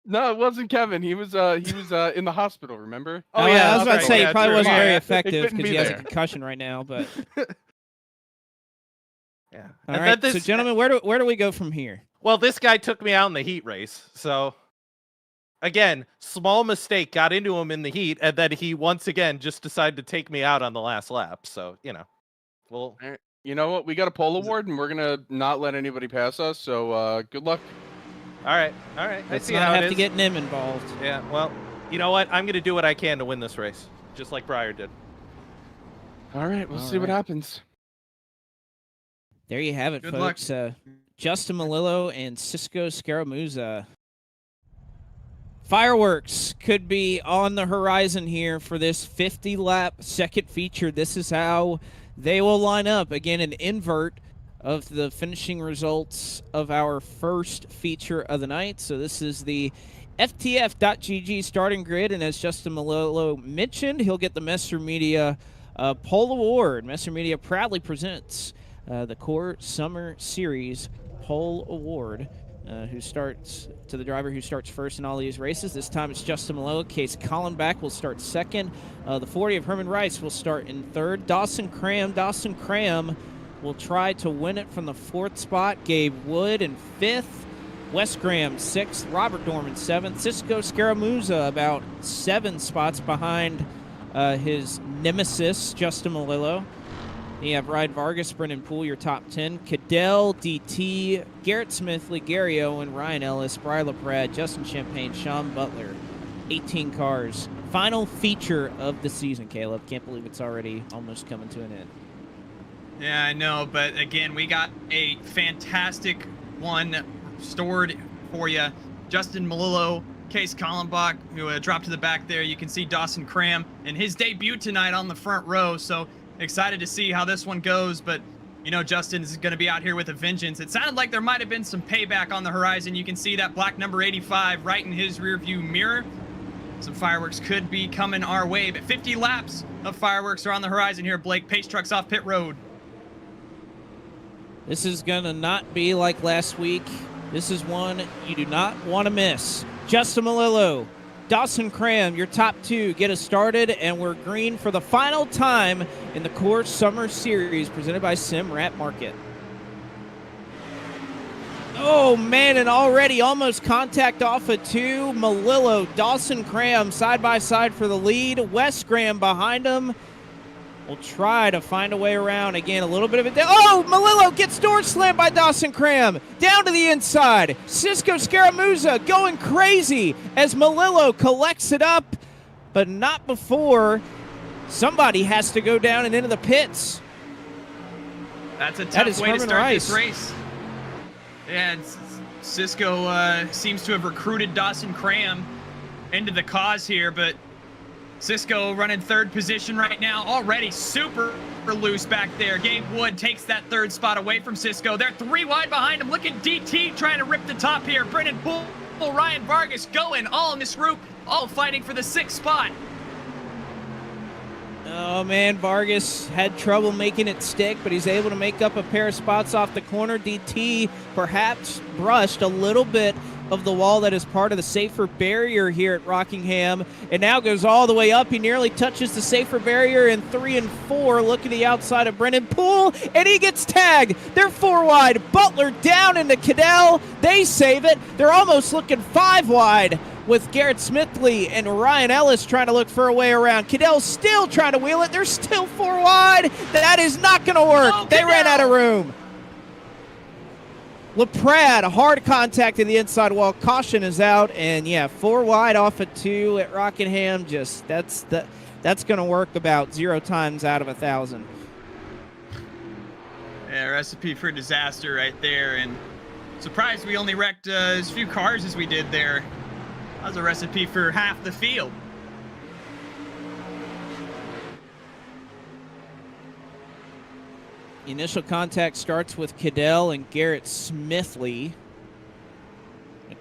Speaker 2: No, it wasn't Kevin. He was in the hospital, remember?
Speaker 4: Oh yeah, I was about to say he probably wasn't very
Speaker 2: Yeah.
Speaker 4: effective because he has a
Speaker 2: there.
Speaker 4: concussion right now, but
Speaker 7: Yeah.
Speaker 4: all right. So gentlemen, where do we go from here?
Speaker 7: Well, this guy took me out in the heat race, so again, small mistake, got into him in the heat, and then he once again just decided to take me out on the last lap. So, well,
Speaker 2: you know what? We got a pole award, and we're gonna not let anybody pass us. So, good luck.
Speaker 7: All right.
Speaker 4: Let's not have to get Nim involved.
Speaker 7: Yeah. Well, you know what? I'm gonna do what I can to win this race, just like Breyer did.
Speaker 2: All right, we'll see what happens.
Speaker 4: There you have it,
Speaker 5: Good
Speaker 4: folks. Justin Melillo and Cisco Scaramuzza. Fireworks could be on the horizon here for this 50-lap second feature. This is how they will line up. Again, an invert of the finishing results of our first feature of the night. So this is the FTF.GG starting grid, and as Justin Melillo mentioned, he'll get the Messer Media Pole Award. Messer Media proudly presents the Core Summer Series Pole Award, to the driver who starts first in all these races. This time it's Justin Melillo. Case Collenbach will start second. The 40 of Herman Rice will start in third. Dawson Cram will try to win it from the fourth spot. Gabe Wood in fifth. Wes Graham sixth. Robert Dorman seventh. Cisco Scaramuzza about 7 spots behind his nemesis, Justin Melillo. You have Ryan Vargas, Brendan Poole, your top 10. Cadell, DT, Garrett Smith, Lee Gario, and Ryan Ellis, Brian LaPrade, Justin Champagne, Sean Butler. 18 cars. Final feature of the season, Caleb. Can't believe it's already almost coming to an end.
Speaker 5: Yeah, I know, but again, we got a fantastic one stored for you. Justin Melillo, Case Collenbach, who dropped to the back there. You can see Dawson Cram in his debut tonight on the front row, so excited to see how this one goes, but Justin is going to be out here with a vengeance. It sounded like there might have been some payback on the horizon. You can see that black number 85 right in his rearview mirror. Some fireworks could be coming our way, but 50 laps of fireworks are on the horizon here, Blake. Pace trucks off pit road.
Speaker 4: This is going to not be like last week. This is one you do not want to miss. Justin Melillo, Dawson Cram, your top 2 get us started, and we're green for the final time in the Core Summer Series presented by Sim Rat Market. Oh, man, and already almost contact off of 2. Melillo, Dawson Cram side by side for the lead. Wes Graham behind him. We'll try to find a way around. Again, a little bit of it. Oh, Melillo gets door slammed by Dawson Cram. Down to the inside. Cisco Scaramuzza going crazy as Melillo collects it up, but not before somebody has to go down and into the pits.
Speaker 5: That's a tough way to start
Speaker 4: Rice.
Speaker 5: This race. Yeah, Cisco seems to have recruited Dawson Cram into the cause here, but Cisco running third position right now, already super loose back there. Gabe Wood takes that third spot away from Cisco. They're 3 wide behind him. Look at DT trying to rip the top here. Brendan Poole, Ryan Vargas going all in this group, all fighting for the 6th spot.
Speaker 4: Oh, man, Vargas had trouble making it stick, but he's able to make up a pair of spots off the corner. DT perhaps brushed a little bit of the wall that is part of the safer barrier here at Rockingham, and now goes all the way up. He nearly touches the safer barrier in 3 and 4. Look at the outside of Brennan Poole, and he gets tagged. They're 4 wide. Butler down into Cadell. They save it. They're almost looking 5 wide with Garrett Smithley and Ryan Ellis trying to look for a way around. Cadell's still trying to wheel it. They're still 4 wide. That is not going to work.
Speaker 5: Oh,
Speaker 4: they ran out of room. LaPrade, hard contact in the inside wall. Caution is out, and yeah, 4 wide off of 2 at Rockingham. Just that's going to work about 0 times out of 1,000.
Speaker 5: Yeah, recipe for disaster right there, and surprised we only wrecked as few cars as we did there. That was a recipe for half the field.
Speaker 4: Initial contact starts with Cadell and Garrett Smithley.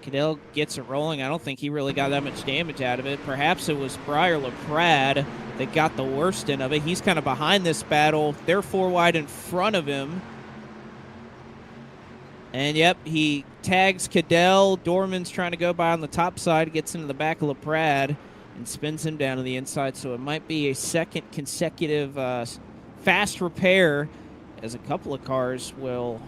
Speaker 4: Cadell gets it rolling. I don't think he really got that much damage out of it. Perhaps it was Briar LaPrade that got the worst end of it. He's kind of behind this battle. They're 4 wide in front of him. And, yep, he tags Cadell. Dorman's trying to go by on the top side, gets into the back of LaPrade and spins him down to the inside. So it might be a second consecutive fast repair, as a couple of cars will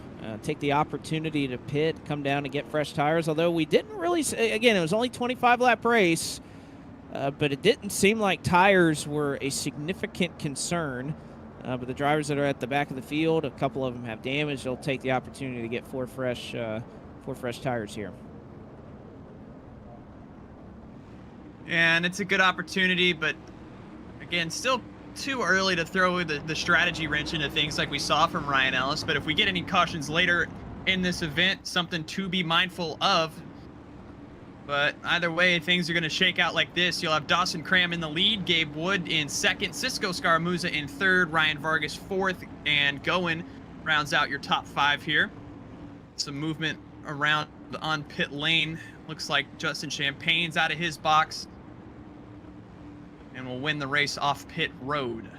Speaker 4: take the opportunity to pit, come down and get fresh tires. Although we didn't really, again, it was only 25-lap race, but it didn't seem like tires were a significant concern. But the drivers that are at the back of the field, a couple of them have damage. They'll take the opportunity to get 4 fresh tires here.
Speaker 5: And it's a good opportunity, but again, still too early to throw the strategy wrench into things like we saw from Ryan Ellis. But if we get any cautions later in this event, something to be mindful of. But either way, things are going to shake out like this. You'll have Dawson Cram in the lead, Gabe Wood in second, Cisco Scaramuza in third, Ryan Vargas fourth, and Goen rounds out your top 5 here. Some movement around on pit lane. Looks like Justin Champagne's out of his box and will win the race off pit road.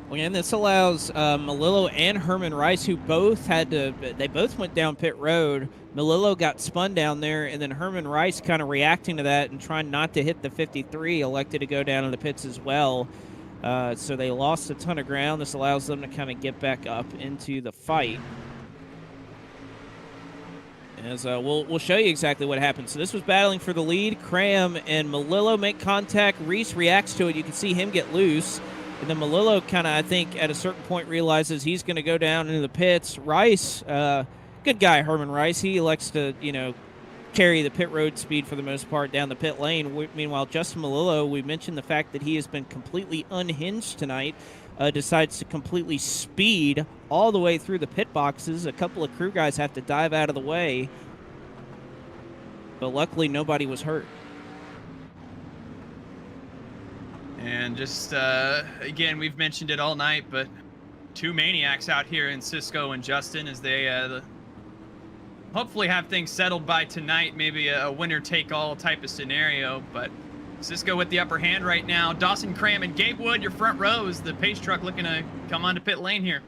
Speaker 4: Well, again, this allows Melillo and Herman Rice, who both went down pit road. Melillo got spun down there, and then Herman Rice, kind of reacting to that and trying not to hit the 53, elected to go down in the pits as well. So they lost a ton of ground. This allows them to kind of get back up into the fight. As we'll show you exactly what happened. So this was battling for the lead. Cram and Melillo make contact. Reese reacts to it. You can see him get loose. And then Melillo kind of, I think, at a certain point realizes he's going to go down into the pits. Rice, good guy, Herman Rice. He elects to, carry the pit road speed for the most part down the pit lane. Meanwhile, Justin Melillo, we mentioned the fact that he has been completely unhinged tonight. Decides to completely speed all the way through the pit boxes. A couple of crew guys have to dive out of the way, but luckily nobody was hurt.
Speaker 5: And just, again, we've mentioned it all night, but 2 maniacs out here in Cisco and Justin as they hopefully have things settled by tonight, maybe a winner-take-all type of scenario, but Cisco with the upper hand right now. Dawson Cram and Gabe Wood, your front rows. The pace truck looking to come onto pit lane here.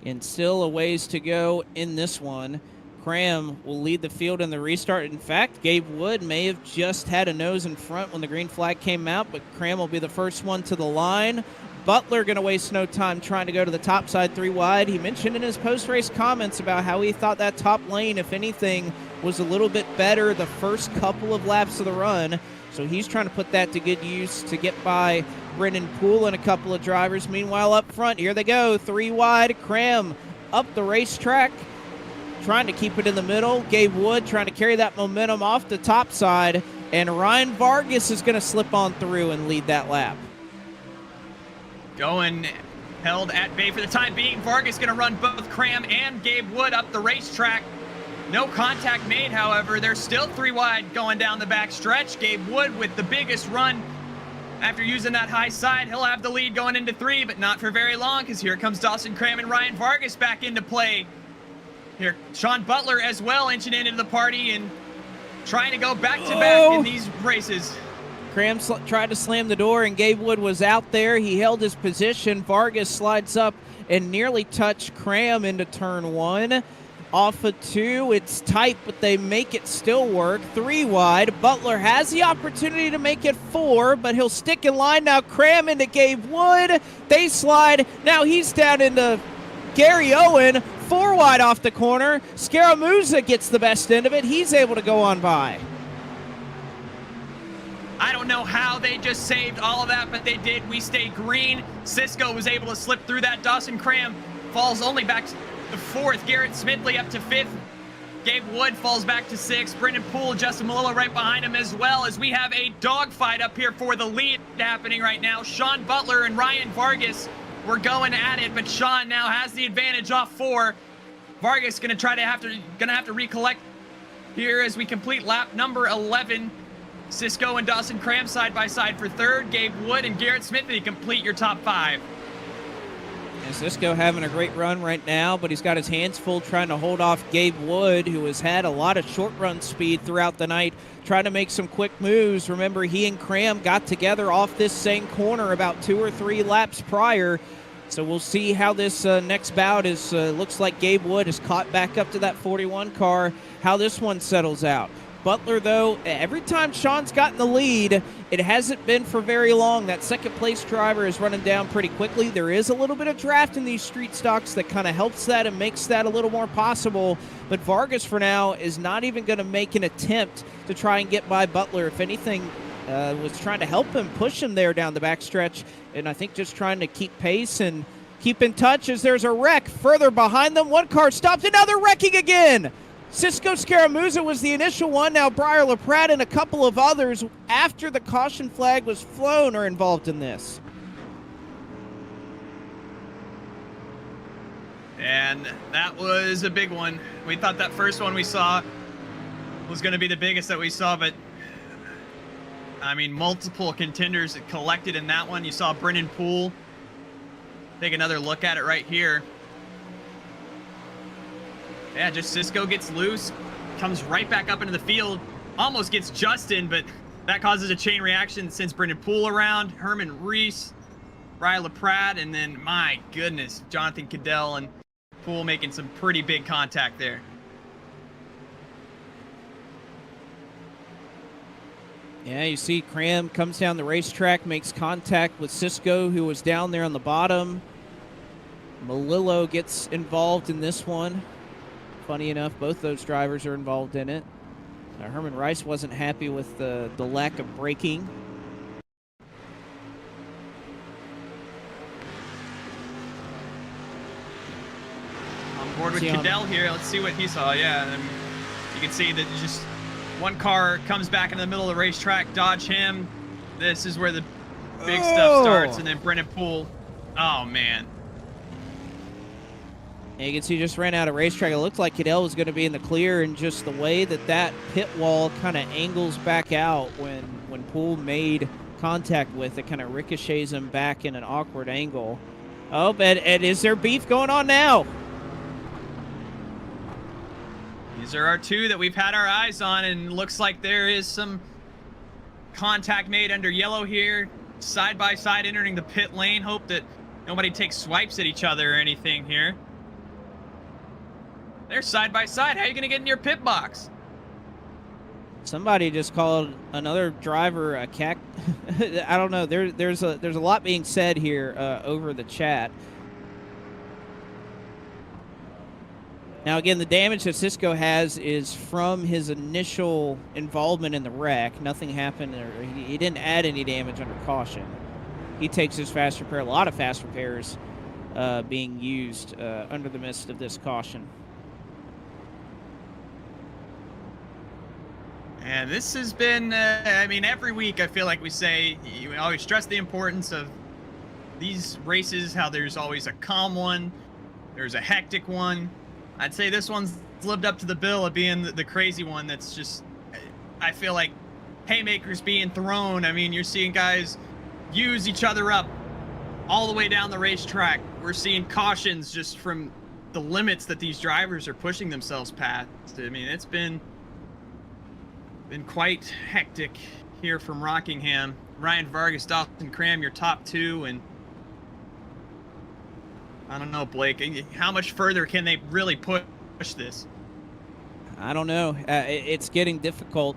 Speaker 4: And still a ways to go in this one. Cram will lead the field in the restart. In fact, Gabe Wood may have just had a nose in front when the green flag came out, but Cram will be the first one to the line. Butler going to waste no time trying to go to the top side 3 wide. He mentioned in his post-race comments about how he thought that top lane, if anything, was a little bit better the first couple of laps of the run. So he's trying to put that to good use to get by Brennan Poole and a couple of drivers. Meanwhile, up front, here they go, 3 wide. Cram up the racetrack, trying to keep it in the middle. Gabe Wood trying to carry that momentum off the top side. And Ryan Vargas is going to slip on through and lead that lap.
Speaker 5: Going held at bay for the time being. Vargas going to run both Cram and Gabe Wood up the racetrack. No contact made, however. They're still 3 wide going down the back stretch. Gabe Wood with the biggest run after using that high side. He'll have the lead going into 3, but not for very long, because here comes Dawson Cram and Ryan Vargas back into play. Here, Sean Butler as well inching into the party and trying to go back-to-back in these races.
Speaker 4: Cram tried to slam the door, and Gabe Wood was out there. He held his position. Vargas slides up and nearly touched Cram into turn 1. Off of 2, it's tight, but they make it still work. 3 wide. Butler has the opportunity to make it 4, but he'll stick in line now. Cram into Gabe Wood. They slide. Now he's down into Gary Owen. 4 wide off the corner. Scaramuza gets the best end of it. He's able to go on by.
Speaker 5: I don't know how they just saved all of that, but they did. We stayed green. Cisco was able to slip through that. Dawson Cram falls only back to 4th. Garrett Smithley up to 5th. Gabe Wood falls back to 6th. Brendan Poole, Justin Malillo right behind him, as well as we have a dogfight up here for the lead happening right now. Sean Butler and Ryan Vargas were going at it, but Sean now has the advantage off 4. Vargas gonna have to recollect here as we complete lap number 11. Cisco and Dawson Cram side by side for 3rd. Gabe Wood and Garrett Smithley complete your top 5.
Speaker 4: And Cisco having a great run right now, but he's got his hands full trying to hold off Gabe Wood, who has had a lot of short run speed throughout the night, trying to make some quick moves. Remember, he and Cram got together off this same corner about 2 or 3 laps prior. So we'll see how this next bout is. Looks like Gabe Wood is caught back up to that 41 car, how this one settles out. Butler, though, every time Sean's gotten the lead, it hasn't been for very long. That second place driver is running down pretty quickly. There is a little bit of draft in these street stocks that kind of helps that and makes that a little more possible. But Vargas, for now, is not even going to make an attempt to try and get by Butler. If anything, was trying to help him, push him there down the backstretch, and I think just trying to keep pace and keep in touch as there's a wreck further behind them. One car stops, and now they're wrecking again. Cisco Scaramuza was the initial one. Now Briar LaPratt and a couple of others, after the caution flag was flown, are involved in this.
Speaker 5: And that was a big one. We thought that first one we saw was going to be the biggest that we saw, but I mean, multiple contenders collected in that one. You saw Brennan Poole. Take another look at it right here. Yeah, just Cisco gets loose, comes right back up into the field, almost gets Justin, but that causes a chain reaction, sends Brendan Poole around, Herman Reese, Briar LaPratt, and then, my goodness, Jonathan Cadell and Poole making some pretty big contact there.
Speaker 4: Yeah, you see Cram comes down the racetrack, makes contact with Cisco, who was down there on the bottom. Malillo gets involved in this one. Funny enough, both those drivers are involved in it. Herman Rice wasn't happy with the lack of braking.
Speaker 5: On board with Cadell here. Let's see what he saw. Yeah, and you can see that just one car comes back into the middle of the racetrack, dodge him. This is where the big stuff starts, and then Brennan Poole. Oh, man.
Speaker 4: And you can see just ran out of racetrack. It looked like Cadell was going to be in the clear, and just the way that pit wall kind of angles back out when Poole made contact with it, kind of ricochets him back in an awkward angle. Oh, and is there beef going on now?
Speaker 5: These are our two that we've had our eyes on, and looks like there is some contact made under yellow here. Side by side entering the pit lane. Hope that nobody takes swipes at each other or anything here. They're side by side. How are you going to get in your pit box?
Speaker 4: Somebody just called another driver a cack. I don't know. There's a lot being said here over the chat. Now, again, the damage that Cisco has is from his initial involvement in the wreck. Nothing happened, or he didn't add any damage under caution. He takes his fast repair. A lot of fast repairs being used under the midst of this caution.
Speaker 5: And this has been, I mean, every week I feel like we say, we always stress the importance of these races, how there's always a calm one, there's a hectic one. I'd say this one's lived up to the bill of being the crazy one that's just, I feel like, haymakers being thrown. I mean, you're seeing guys use each other up all the way down the racetrack. We're seeing cautions just from the limits that these drivers are pushing themselves past. I mean, it's been quite hectic here from Rockingham. Ryan Vargas, Dawson Cram, your top two, and I don't know, Blake, how much further can they really push this?
Speaker 4: I don't know. It's getting difficult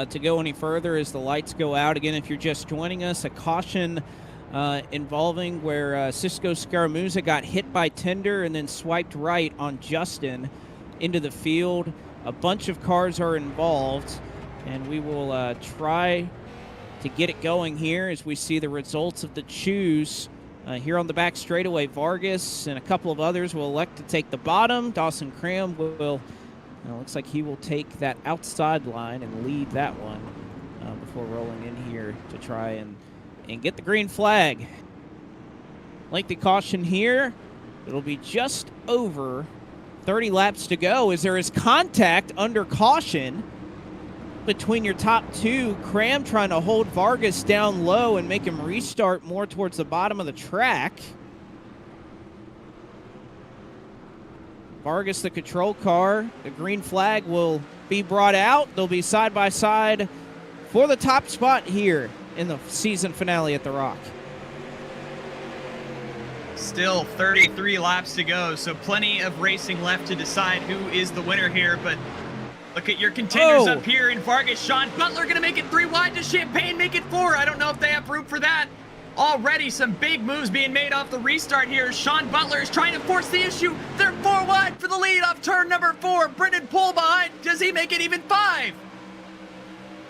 Speaker 4: to go any further as the lights go out. Again, if you're just joining us, a caution involving where Cisco Scaramuza got hit by Tinder and then swiped right on Justin into the field. A bunch of cars are involved, and we will try to get it going here as we see the results of the choose. Here on the back straightaway, Vargas and a couple of others will elect to take the bottom. Dawson Cram will, looks like he will take that outside line and lead that one before rolling in here to try and get the green flag. Lengthy caution here. It'll be just over 30 laps to go as there is contact under caution between your top two. Cram trying to hold Vargas down low and make him restart more towards the bottom of the track. Vargas, the control car. The green flag will be brought out. They'll be side by side for the top spot here in the season finale at the Rock.
Speaker 5: Still 33 laps to go, so plenty of racing left to decide who is the winner here, but look at your contenders up here in Vargas. Sean Butler going to make it 3 wide to Champagne, make it 4. I don't know if they have room for that. Already some big moves being made off the restart here. Sean Butler is trying to force the issue. They're 4 wide for the lead off turn number 4. Brendan Poole behind. Does he make it even 5?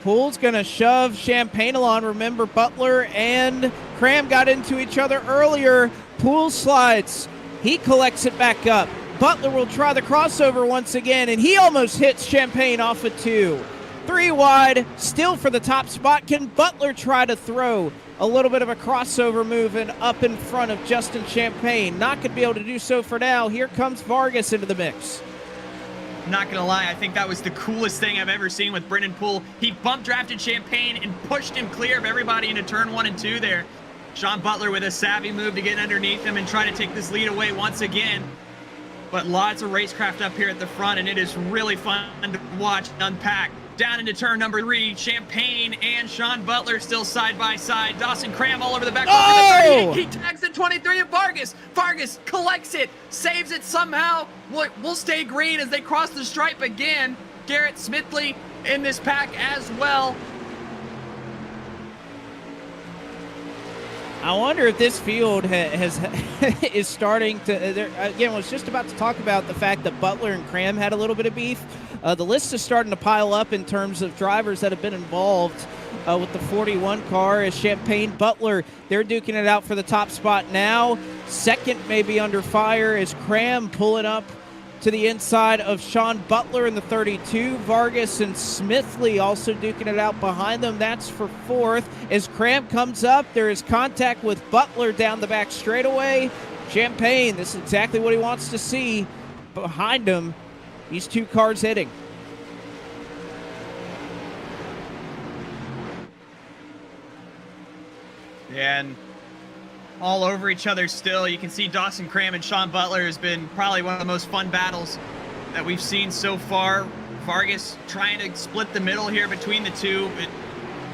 Speaker 4: Poole's going to shove Champagne along. Remember, Butler and Cram got into each other earlier. Poole slides. He collects it back up. Butler will try the crossover once again, and he almost hits Champagne off of 2. 3 wide, still for the top spot. Can Butler try to throw a little bit of a crossover move and up in front of Justin Champagne? Not going to be able to do so for now. Here comes Vargas into the mix.
Speaker 5: Not gonna lie, I think that was the coolest thing I've ever seen with Brendan Poole. He bump drafted Champagne and pushed him clear of everybody into turn 1 and 2 there. Sean Butler with a savvy move to get underneath him and try to take this lead away once again. But lots of racecraft up here at the front, and it is really fun to watch and unpack. Down into turn number 3, Champagne and Sean Butler still side by side. Dawson Cram all over the back.
Speaker 4: Oh!
Speaker 5: He tags the 23 of Vargas. Vargas collects it, saves it somehow. We'll stay green as they cross the stripe again. Garrett Smithley in this pack as well.
Speaker 4: I wonder if this field is starting to. Again, I was just about to talk about the fact that Butler and Cram had a little bit of beef. The list is starting to pile up in terms of drivers that have been involved with the 41 car. As Champagne, Butler, they're duking it out for the top spot now. Second maybe under fire is Cram pulling up to the inside of Sean Butler in the 32. Vargas and Smithley also duking it out behind them. That's for 4th. As Cram comes up, there is contact with Butler down the back straightaway. Champagne, this is exactly what he wants to see behind him. These 2 cars hitting.
Speaker 5: And all over each other still. You can see Dawson Cram and Sean Butler has been probably one of the most fun battles that we've seen so far. Vargas trying to split the middle here between the 2, but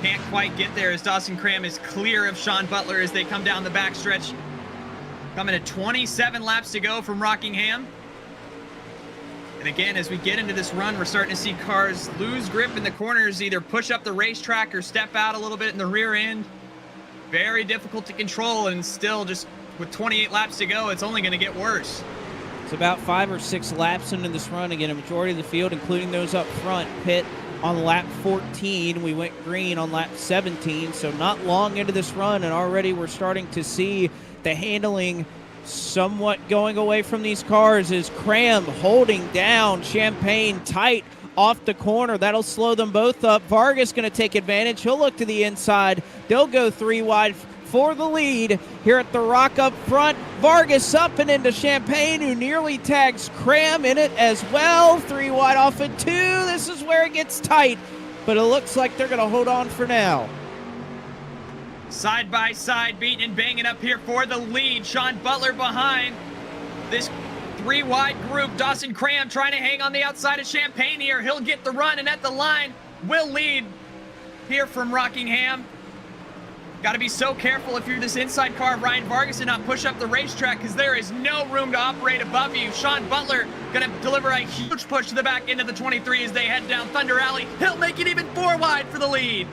Speaker 5: can't quite get there as Dawson Cram is clear of Sean Butler as they come down the backstretch. Coming to 27 laps to go from Rockingham. And again, as we get into this run, we're starting to see cars lose grip in the corners, either push up the racetrack or step out a little bit in the rear end. Very difficult to control, and still just with 28 laps to go, it's only going to get worse.
Speaker 4: It's about 5 or 6 laps into this run. Again, a majority of the field, including those up front, pit on lap 14. We went green on lap 17, so not long into this run, and already we're starting to see the handling somewhat going away from these cars as Cram holding down Champagne tight off the corner. That'll slow them both up. Vargas going to take advantage. He'll look to the inside. They'll go 3 wide for the lead here at the Rock up front. Vargas up and into Champagne, who nearly tags Cram in it as well. 3 wide off of 2. This is where it gets tight, but it looks like they're going to hold on for now.
Speaker 5: Side by side, beating and banging up here for the lead. Sean Butler behind this 3 wide group. Dawson Cram trying to hang on the outside of Champagne here. He'll get the run, and at the line will lead here from Rockingham. Got to be so careful if you're this inside car of Ryan Vargas and not push up the racetrack, because there is no room to operate above you. Sean Butler going to deliver a huge push to the back end of the 23 as they head down Thunder Alley. He'll make it even 4 wide for the lead.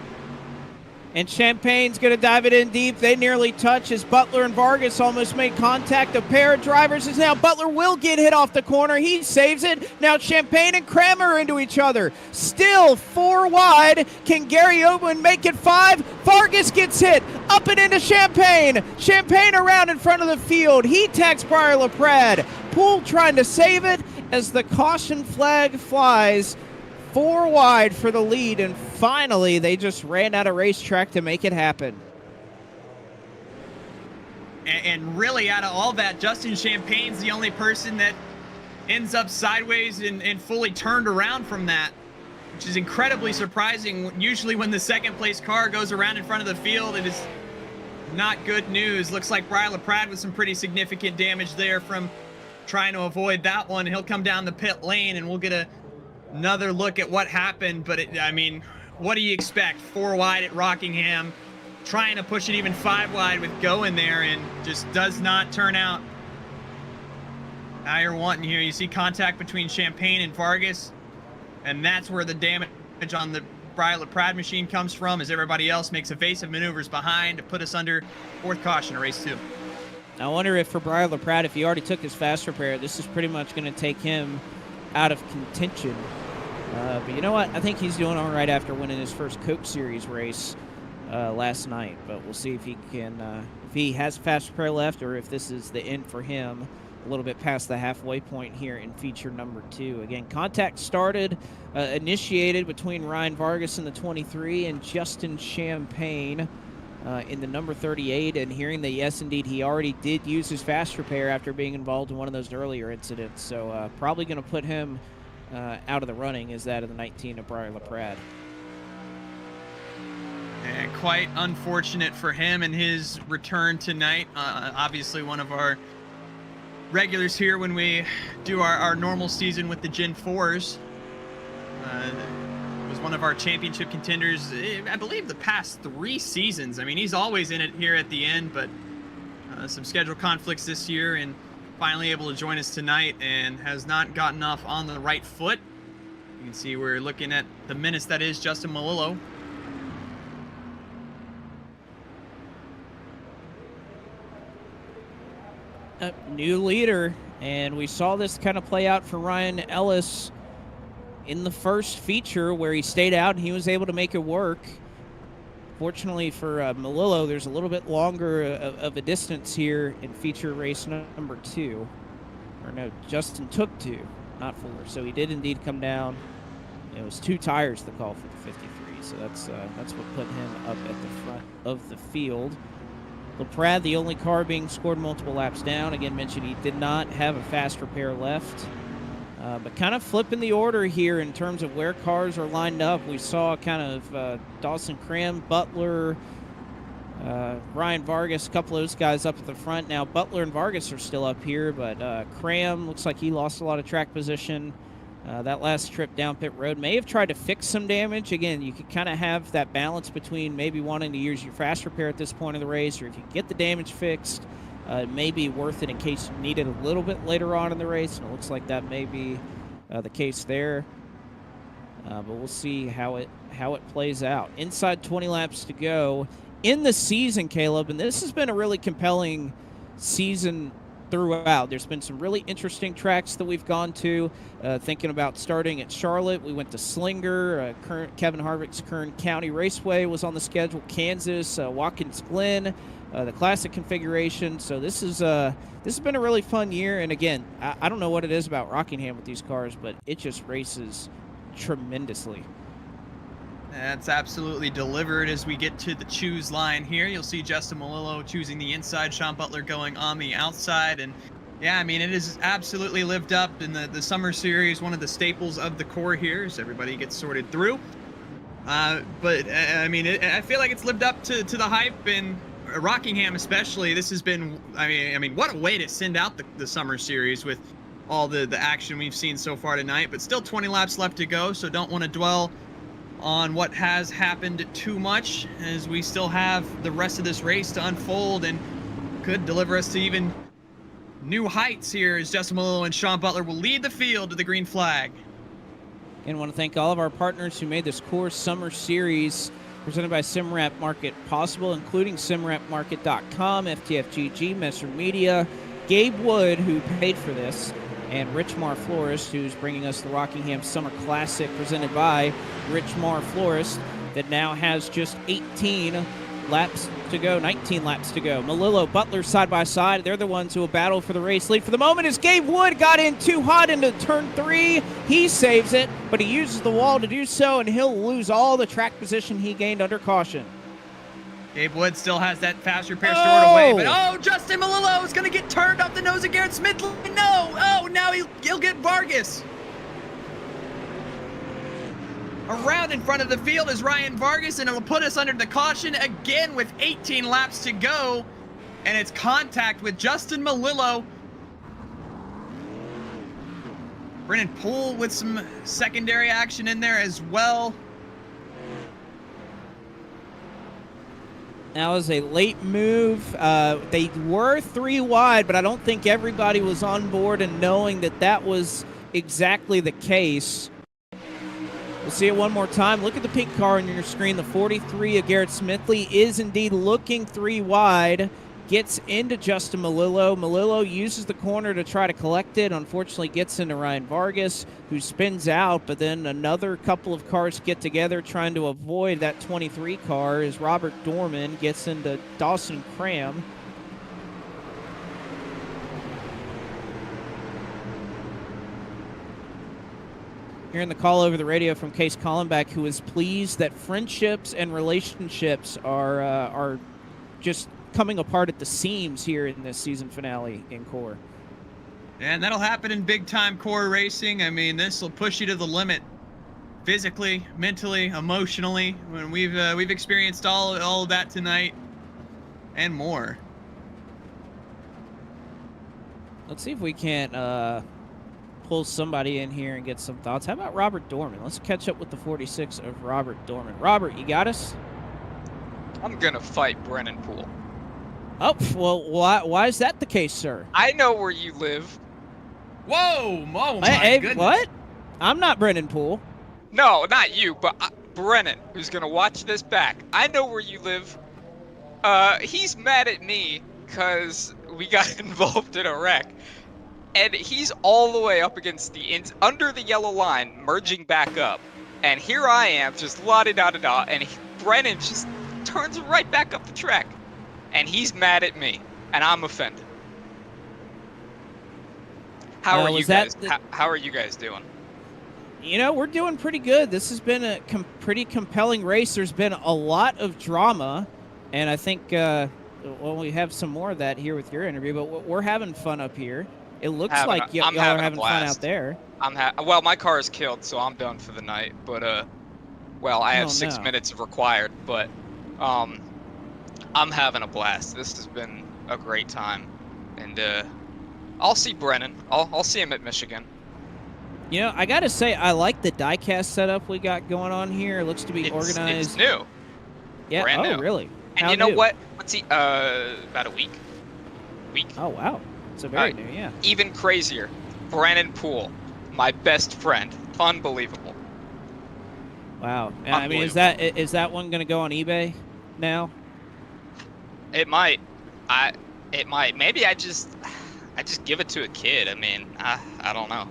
Speaker 4: And Champagne's going to dive it in deep. They nearly touch as Butler and Vargas almost made contact. A pair of drivers is now. Butler will get hit off the corner. He saves it. Now Champagne and Kramer into each other. Still 4 wide. Can Gary Owen make it 5? Vargas gets hit. Up and into Champagne. Champagne around in front of the field. He tags Briar LaPrade. Poole trying to save it as the caution flag flies. 4 wide for the lead, and finally they just ran out of racetrack to make it happen.
Speaker 5: And really, out of all that, Justin Champagne's the only person that ends up sideways and fully turned around from that, which is incredibly surprising. Usually when the second place car goes around in front of the field, it is not good news. Looks like Briar LaPrade with some pretty significant damage there from trying to avoid that one. He'll come down the pit lane, and we'll get another look at what happened. But I mean, what do you expect? 4 wide at Rockingham, trying to push it even 5 wide with going there, and just does not turn out how you're wanting here. You see contact between Champagne and Vargas, and that's where the damage on the Briar LaPrade machine comes from, as everybody else makes evasive maneuvers behind to put us under 4th caution of race 2.
Speaker 4: I wonder if for Briar LaPrade, if he already took his fast repair, this is pretty much going to take him out of contention. But you know what? I think he's doing all right after winning his first Coke Series race last night. But we'll see if he can, if he has fast repair left, or if this is the end for him a little bit past the halfway point here in feature number 2. Again, contact started, initiated between Ryan Vargas in the 23 and Justin Champagne in the number 38, and hearing that, yes, indeed, he already did use his fast repair after being involved in one of those earlier incidents. So probably going to put him out of the running is that of the 19 of Briar LaPrade.
Speaker 5: And quite unfortunate for him and his return tonight. Obviously one of our regulars here when we do our normal season with the Gen 4s. Was one of our championship contenders, I believe, the past 3 seasons. I mean, he's always in it here at the end, but some schedule conflicts this year, and finally able to join us tonight, and has not gotten off on the right foot. You can see we're looking at the menace that is Justin Malillo.
Speaker 4: New leader, and we saw this kind of play out for Ryan Ellis in the first feature, where he stayed out and he was able to make it work. Fortunately for Malillo, there's a little bit longer of a distance here in feature race number 2. Or no, Justin took 2, not 4. So he did indeed come down. It was 2 tires the call for the 53. So that's what put him up at the front of the field. LaPrade, the only car being scored multiple laps down. Again, mentioned he did not have a fast repair left. But kind of flipping the order here in terms of where cars are lined up. We saw kind of Dawson Cram, Butler, Ryan Vargas, a couple of those guys up at the front. Now Butler and Vargas are still up here, but Cram looks like he lost a lot of track position. That last trip down pit road may have tried to fix some damage. Again, you could kind of have that balance between maybe wanting to use your fast repair at this point of the race, or if you get the damage fixed, it may be worth it in case you need it a little bit later on in the race, and it looks like that may be the case there. But we'll see how it plays out. Inside 20 laps to go in the season, Caleb, and this has been a really compelling season throughout. There's been some really interesting tracks that we've gone to. Thinking about starting at Charlotte, we went to Slinger. Kevin Harvick's Kern County Raceway was on the schedule. Kansas, Watkins Glen, the classic configuration. So this has been a really fun year. And again, I don't know what it is about Rockingham with these cars, but it just races tremendously.
Speaker 5: That's absolutely delivered as we get to the choose line here. You'll see Justin Malillo choosing the inside, Sean Butler going on the outside. And yeah, I mean, it has absolutely lived up in the summer series, one of the staples of the core here as everybody gets sorted through. But I mean, I feel like it's lived up to the hype, and Rockingham especially. This has been, I mean, what a way to send out the summer series with all the action we've seen so far tonight. But still 20 laps left to go, so don't want to dwell on what has happened too much, as we still have the rest of this race to unfold and could deliver us to even new heights here as Justin Malillo and Sean Butler will lead the field to the green flag.
Speaker 4: And want to thank all of our partners who made this Course Summer Series presented by SimRap Market possible, including SimRapMarket.com, FTFGG, Messer Media, Gabe Wood, who paid for this, and Rich Mar Florist, who's bringing us the Rockingham Summer Classic presented by Rich Mar Florist, that now has just 18 laps to go, 19 laps to go. Malillo, Butler side by side. They're the ones who will battle for the race lead. For the moment, as Gabe Wood got in too hot into turn 3, he saves it, but he uses the wall to do so, and he'll lose all the track position he gained under caution.
Speaker 5: Gabe Wood still has that fast repair stored away, but Justin Malillo is going to get turned off the nose of Garrett Smith. No! Oh, now he'll get Vargas. Around in front of the field is Ryan Vargas, and it'll put us under the caution again with 18 laps to go, and it's contact with Justin Malillo. Brennan Poole with some secondary action in there as well.
Speaker 4: That was a late move. They were 3 wide, but I don't think everybody was on board and knowing that that was exactly the case. We'll see it one more time. Look at the pink car on your screen. The 43 of Garrett Smithley is indeed looking 3 wide. Gets into Justin Malillo. Malillo uses the corner to try to collect it. Unfortunately, gets into Ryan Vargas, who spins out, but then another couple of cars get together trying to avoid that 23 car as Robert Dorman gets into Dawson Cram. Hearing the call over the radio from Case Collenbeck, who is pleased that friendships and relationships are just coming apart at the seams here in this season finale in Core.
Speaker 5: And that'll happen in big-time Core racing. I mean, this will push you to the limit physically, mentally, emotionally. When we've experienced all of that tonight and more.
Speaker 4: Let's see if we can't pull somebody in here and get some thoughts. How about Robert Dorman? Let's catch up with the 46 of Robert Dorman. Robert, you got us?
Speaker 8: I'm gonna fight Brennan Poole.
Speaker 4: Oh, well, why is that the case, sir?
Speaker 8: I know where you live.
Speaker 5: Whoa! Oh my goodness.
Speaker 4: What? I'm not Brennan Poole.
Speaker 8: No, not you, but Brennan, who's gonna watch this back. I know where you live. He's mad at me because we got involved in a wreck. And he's all the way up against under the yellow line, merging back up. And here I am, just la-di-da-da-da, and Brennan just turns right back up the track. And he's mad at me, and I'm offended. How are you guys? How are you guys doing?
Speaker 4: You know, we're doing pretty good. This has been a pretty compelling race. There's been a lot of drama, and I think, well, we have some more of that here with your interview, but we're having fun up here. It looks like y'all are having fun out there.
Speaker 8: Well, my car is killed, so I'm done for the night. But, well, I have 6 minutes of required, but, I'm having a blast. This has been a great time, and I'll see Brennan. I'll see him at Michigan.
Speaker 4: You know, I gotta say, I like the diecast setup we got going on here. It looks to be organized.
Speaker 8: It's new.
Speaker 4: Yeah.
Speaker 8: Brand new.
Speaker 4: Really?
Speaker 8: And you know what? What's he? About a week.
Speaker 4: Oh wow. It's a very new. Yeah.
Speaker 8: Even crazier. Brennan Poole, my best friend. Unbelievable.
Speaker 4: Wow. I mean, is that one gonna go on eBay now?
Speaker 8: It might. It might. Maybe I just give it to a kid. I mean, I don't know.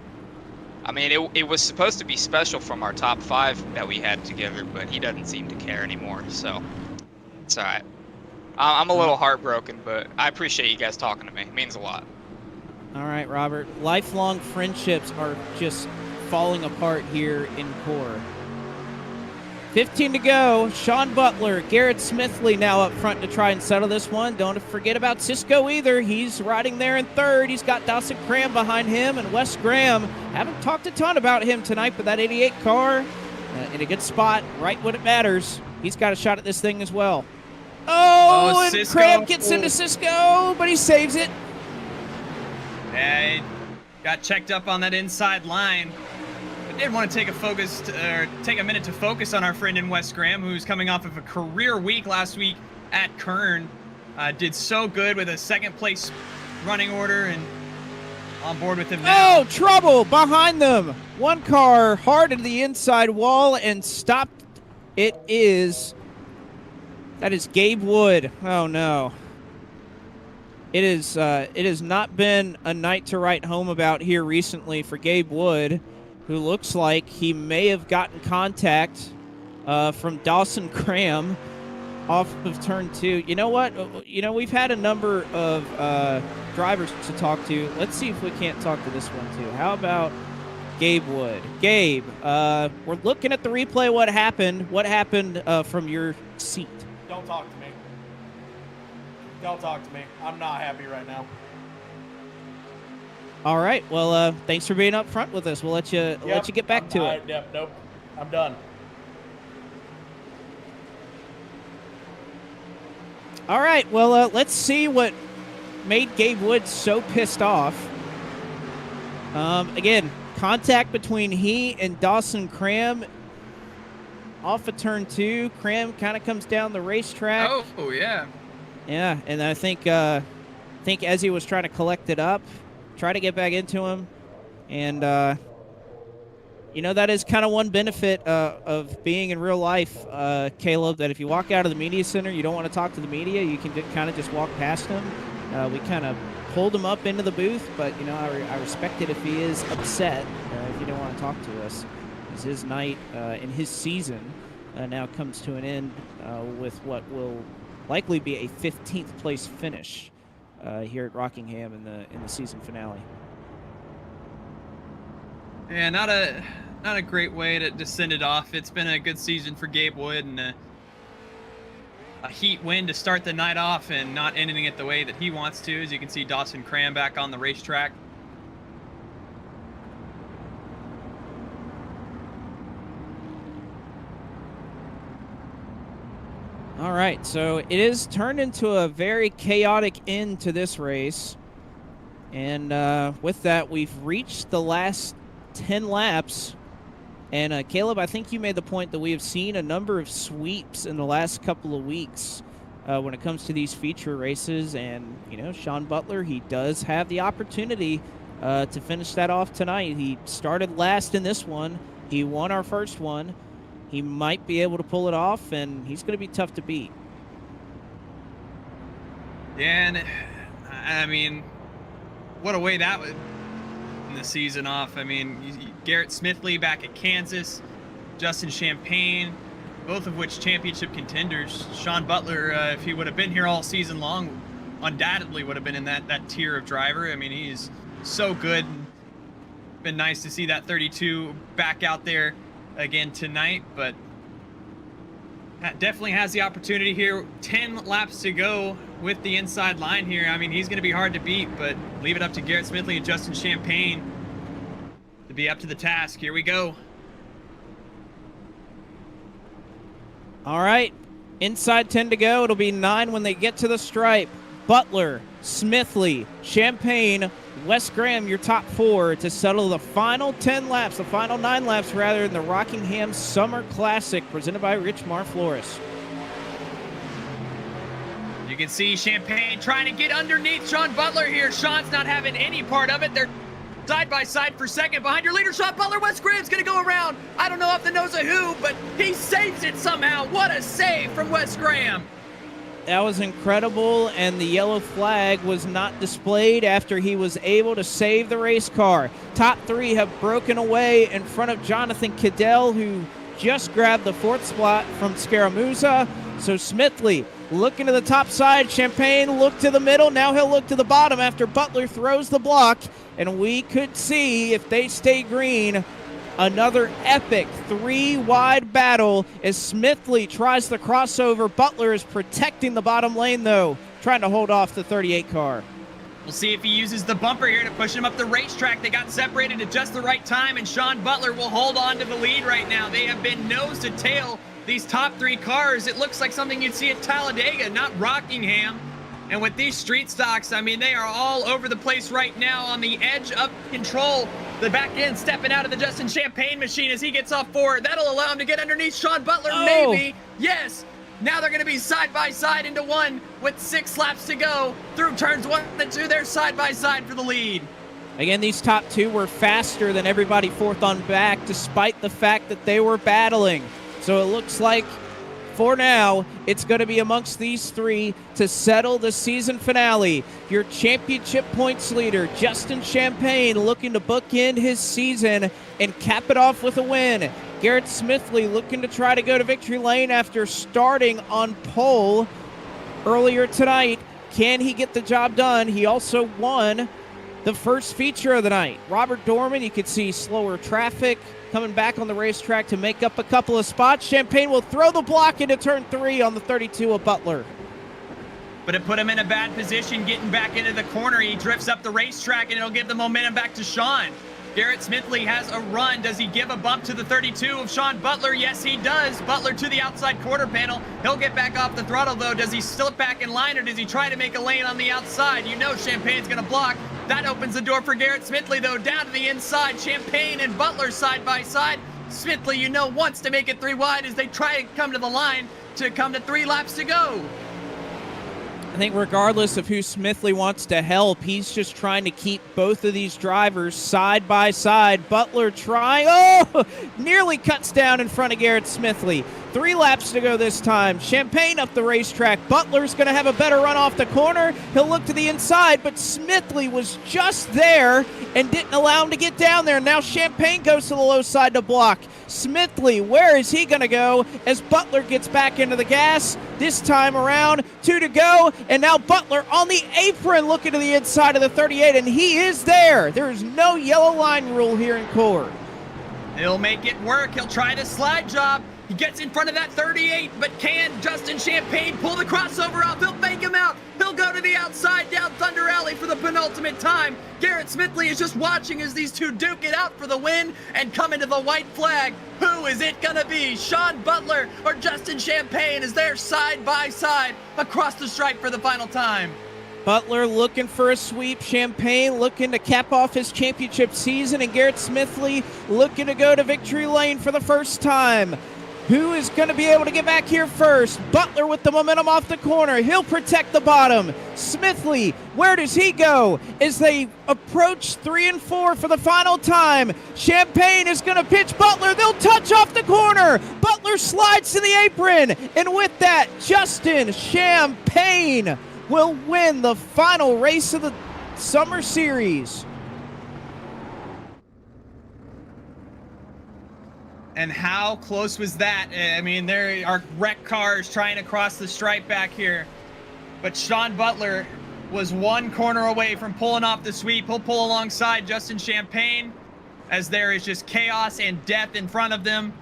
Speaker 8: I mean, it was supposed to be special from our top 5 that we had together, but he doesn't seem to care anymore. So it's all right. I'm a little heartbroken, but I appreciate you guys talking to me. It means a lot.
Speaker 4: All right, Robert. Lifelong friendships are just falling apart here in Core. 15 to go. Sean Butler, Garrett Smithley now up front to try and settle this one. Don't forget about Cisco either. He's riding there in 3rd. He's got Dawson Cram behind him, and Wes Graham. Haven't talked a ton about him tonight, but that 88 car in a good spot, right when it matters. He's got a shot at this thing as well. Oh, and Cisco. Cram gets into Cisco, but he saves it.
Speaker 5: Yeah, he got checked up on that inside line. did want to take a minute to focus on our friend in Wes Graham, who's coming off of a career week last week at Kern. Did so good with a second place running order and on board with him now.
Speaker 4: Oh, trouble behind them. One car hard into the inside wall and stopped. That is Gabe Wood. Oh no. It has not been a night to write home about here recently for Gabe Wood, who looks like he may have gotten contact from Dawson Cram off of turn 2. You know what? We've had a number of drivers to talk to. Let's see if we can't talk to this one too. How about Gabe Wood? Gabe, we're looking at the replay. What happened? What happened from your seat?
Speaker 9: Don't talk to me. Don't talk to me. I'm not happy right now.
Speaker 4: All right. Well, thanks for being up front with us. We'll let you get back to it.
Speaker 9: Yep. Nope. I'm done.
Speaker 4: All right. Well, let's see what made Gabe Wood so pissed off. Again, contact between he and Dawson Cram off of turn 2. Cram kind of comes down the racetrack.
Speaker 5: Oh yeah.
Speaker 4: Yeah, and I think as he was trying to collect it up, try to get back into him, and that is kind of one benefit of being in real life, Caleb. That if you walk out of the media center, you don't want to talk to the media. You can kind of just walk past him. We kind of pulled him up into the booth, but I respect it if he is upset if you don't want to talk to us. As his night and his season now comes to an end with what will likely be a 15th place finish here at Rockingham in the season finale.
Speaker 5: Yeah, not a great way to send it off. It's been a good season for Gabe Wood, and a heat win to start the night off and not ending it the way that he wants to. As you can see, Dawson Cram back on the racetrack.
Speaker 4: All right, so it is turned into a very chaotic end to this race. And with that, we've reached the last 10 laps. And Caleb, I think you made the point that we have seen a number of sweeps in the last couple of weeks when it comes to these feature races. And, Sean Butler, he does have the opportunity to finish that off tonight. He started last in this one. He won our first one. He might be able to pull it off, and he's going to be tough to beat.
Speaker 5: Yeah, and I mean, what a way that would end the season off. I mean, Garrett Smithley back at Kansas, Justin Champagne, both of which championship contenders. Sean Butler, if he would have been here all season long, undoubtedly would have been in that tier of driver. I mean, he's so good. Been nice to see that 32 back out there again tonight, but definitely has the opportunity here. 10 laps to go with the inside line here. I mean, he's going to be hard to beat, but leave it up to Garrett Smithley and Justin Champagne to be up to the task. Here we go.
Speaker 4: All right, inside 10 to go. It'll be 9 when they get to the stripe. Butler, Smithley, Champagne, Wes Graham, your top 4 to settle the final 10 laps, the final 9 laps rather, in the Rockingham Summer Classic presented by Rich Mar Flores.
Speaker 5: You can see Champagne trying to get underneath Sean Butler here. Sean's not having any part of it. They're side by side for second. Behind your leader, Sean Butler. Wes Graham's going to go around. I don't know off the nose of who, but he saves it somehow. What a save from Wes Graham.
Speaker 4: That was incredible, and the yellow flag was not displayed after he was able to save the race car. Top 3 have broken away in front of Jonathan Cadell, who just grabbed the 4th spot from Scaramuza. So Smithley looking to the top side. Champagne look to the middle. Now he'll look to the bottom after Butler throws the block, and we could see, if they stay green, another epic 3-wide battle as Smithley tries the crossover. Butler is protecting the bottom lane, though, trying to hold off the 38 car.
Speaker 5: We'll see if he uses the bumper here to push him up the racetrack. They got separated at just the right time, and Sean Butler will hold on to the lead right now. They have been nose to tail, these top 3 cars. It looks like something you'd see at Talladega, not Rockingham. And with these street stocks, I mean, they are all over the place right now on the edge of control. The back end stepping out of the Justin Champagne machine as he gets off forward. That'll allow him to get underneath Sean Butler, maybe. Yes. Now they're going to be side by side into one with 6 laps to go through turns 1 and 2. They're side by side for the lead.
Speaker 4: Again, these top 2 were faster than everybody fourth on back, despite the fact that they were battling. So it looks like, for now, it's going to be amongst these 3 to settle the season finale. Your championship points leader, Justin Champagne, looking to bookend his season and cap it off with a win. Garrett Smithley looking to try to go to victory lane after starting on pole earlier tonight. Can he get the job done? He also won the first feature of the night. Robert Dorman, you could see slower traffic coming back on the racetrack to make up a couple of spots. Champagne will throw the block into turn 3 on the 32 of Butler.
Speaker 5: But it put him in a bad position getting back into the corner. He drifts up the racetrack, and it'll give the momentum back to Sean. Garrett Smithley has a run. Does he give a bump to the 32 of Sean Butler? Yes, he does. Butler to the outside quarter panel. He'll get back off the throttle, though. Does he slip back in line, or does he try to make a lane on the outside? You know Champagne's going to block. That opens the door for Garrett Smithley, though, down to the inside. Champagne and Butler side by side. Smithley, you know, wants to make it 3 wide as they try to come to the line to come to 3 laps to go.
Speaker 4: I think regardless of who Smithley wants to help, he's just trying to keep both of these drivers side by side. Butler trying, nearly cuts down in front of Garrett Smithley. 3 laps to go this time. Champagne up the racetrack. Butler's going to have a better run off the corner. He'll look to the inside, but Smithley was just there and didn't allow him to get down there. Now Champagne goes to the low side to block. Smithley, where is he going to go as Butler gets back into the gas? This time around, 2 to go, and now Butler on the apron looking to the inside of the 38, and he is there. There is no yellow line rule here in Kohler.
Speaker 5: He'll make it work. He'll try the slide job. He gets in front of that 38, but can Justin Champagne pull the crossover off? He'll fake him out. He'll go to the outside down Thunder Alley for the penultimate time. Garrett Smithley is just watching as these 2 duke it out for the win and come into the white flag. Who is it going to be? Sean Butler or Justin Champagne as they're side by side across the stripe for the final time.
Speaker 4: Butler looking for a sweep. Champagne looking to cap off his championship season, and Garrett Smithley looking to go to victory lane for the first time. Who is going to be able to get back here first? Butler with the momentum off the corner. He'll protect the bottom. Smithley, where does he go? As they approach 3 and 4 for the final time. Champagne is going to pitch Butler. They'll touch off the corner. Butler slides to the apron. And with that, Justin Champagne will win the final race of the Summer Series.
Speaker 5: And how close was that? I mean, there are wrecked cars trying to cross the stripe back here. But Sean Butler was 1 corner away from pulling off the sweep. He'll pull alongside Justin Champagne as there is just chaos and death in front of them.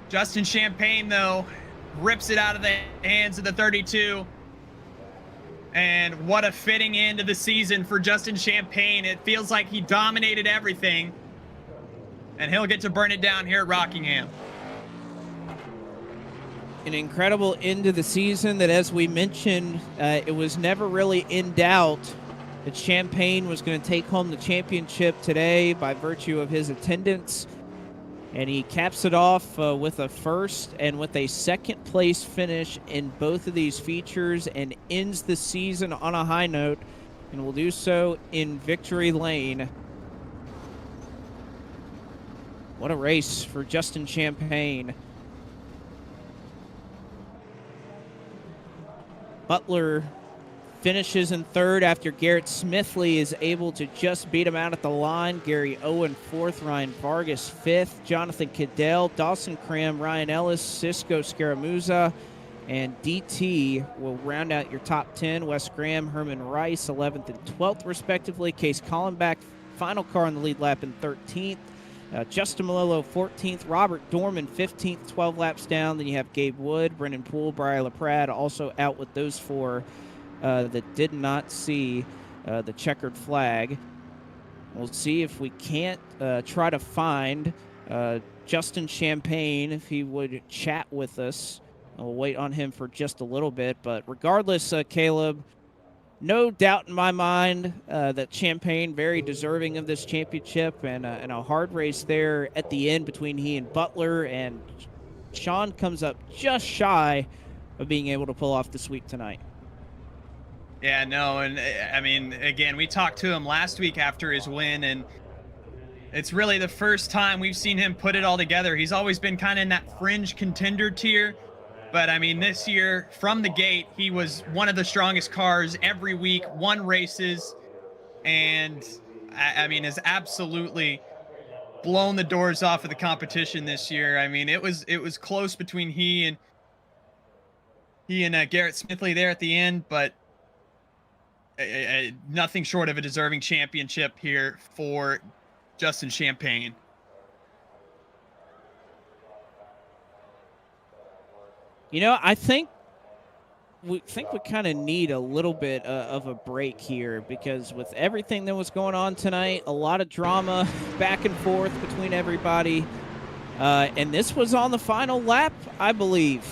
Speaker 5: Justin Champagne, though, rips it out of the hands of the 32. And what a fitting end to the season for Justin Champagne. It feels like he dominated everything. And he'll get to burn it down here at Rockingham.
Speaker 4: An incredible end to the season that, as we mentioned, it was never really in doubt that Champagne was going to take home the championship today by virtue of his attendance. And he caps it off with a first and with a second place finish in both of these features and ends the season on a high note, and will do so in victory lane. What a race for Justin Champagne. Butler finishes in 3rd after Garrett Smithley is able to just beat him out at the line. Gary Owen 4th, Ryan Vargas 5th, Jonathan Cadell, Dawson Cram, Ryan Ellis, Cisco Scaramuza, and DT will round out your top 10. Wes Graham, Herman Rice 11th and 12th respectively. Case Collenbach, final car on the lead lap in 13th. Justin Malillo 14th, Robert Dorman 15th, 12 laps down. Then you have Gabe Wood, Brendan Poole, Brian LaPrade also out with those 4 that did not see the checkered flag. We'll see if we can't try to find Justin Champagne, if he would chat with us. We'll wait on him for just a little bit. But regardless, Caleb, no doubt in my mind that Champagne very deserving of this championship, and a hard race there at the end between he and Butler, and Sean comes up just shy of being able to pull off the sweep tonight.
Speaker 5: Yeah, no, and I mean, again, we talked to him last week after his win, and it's really the first time we've seen him put it all together. He's always been kind of in that fringe contender tier. But I mean, this year from the gate, he was one of the strongest cars every week, won races, and I mean, has absolutely blown the doors off of the competition this year. I mean, it was close between he and Garrett Smithley there at the end, but nothing short of a deserving championship here for Justin Champagne.
Speaker 4: You know, I think we kind of need a little bit of a break here, because with everything that was going on tonight, a lot of drama back and forth between everybody, and this was on the final lap, I believe.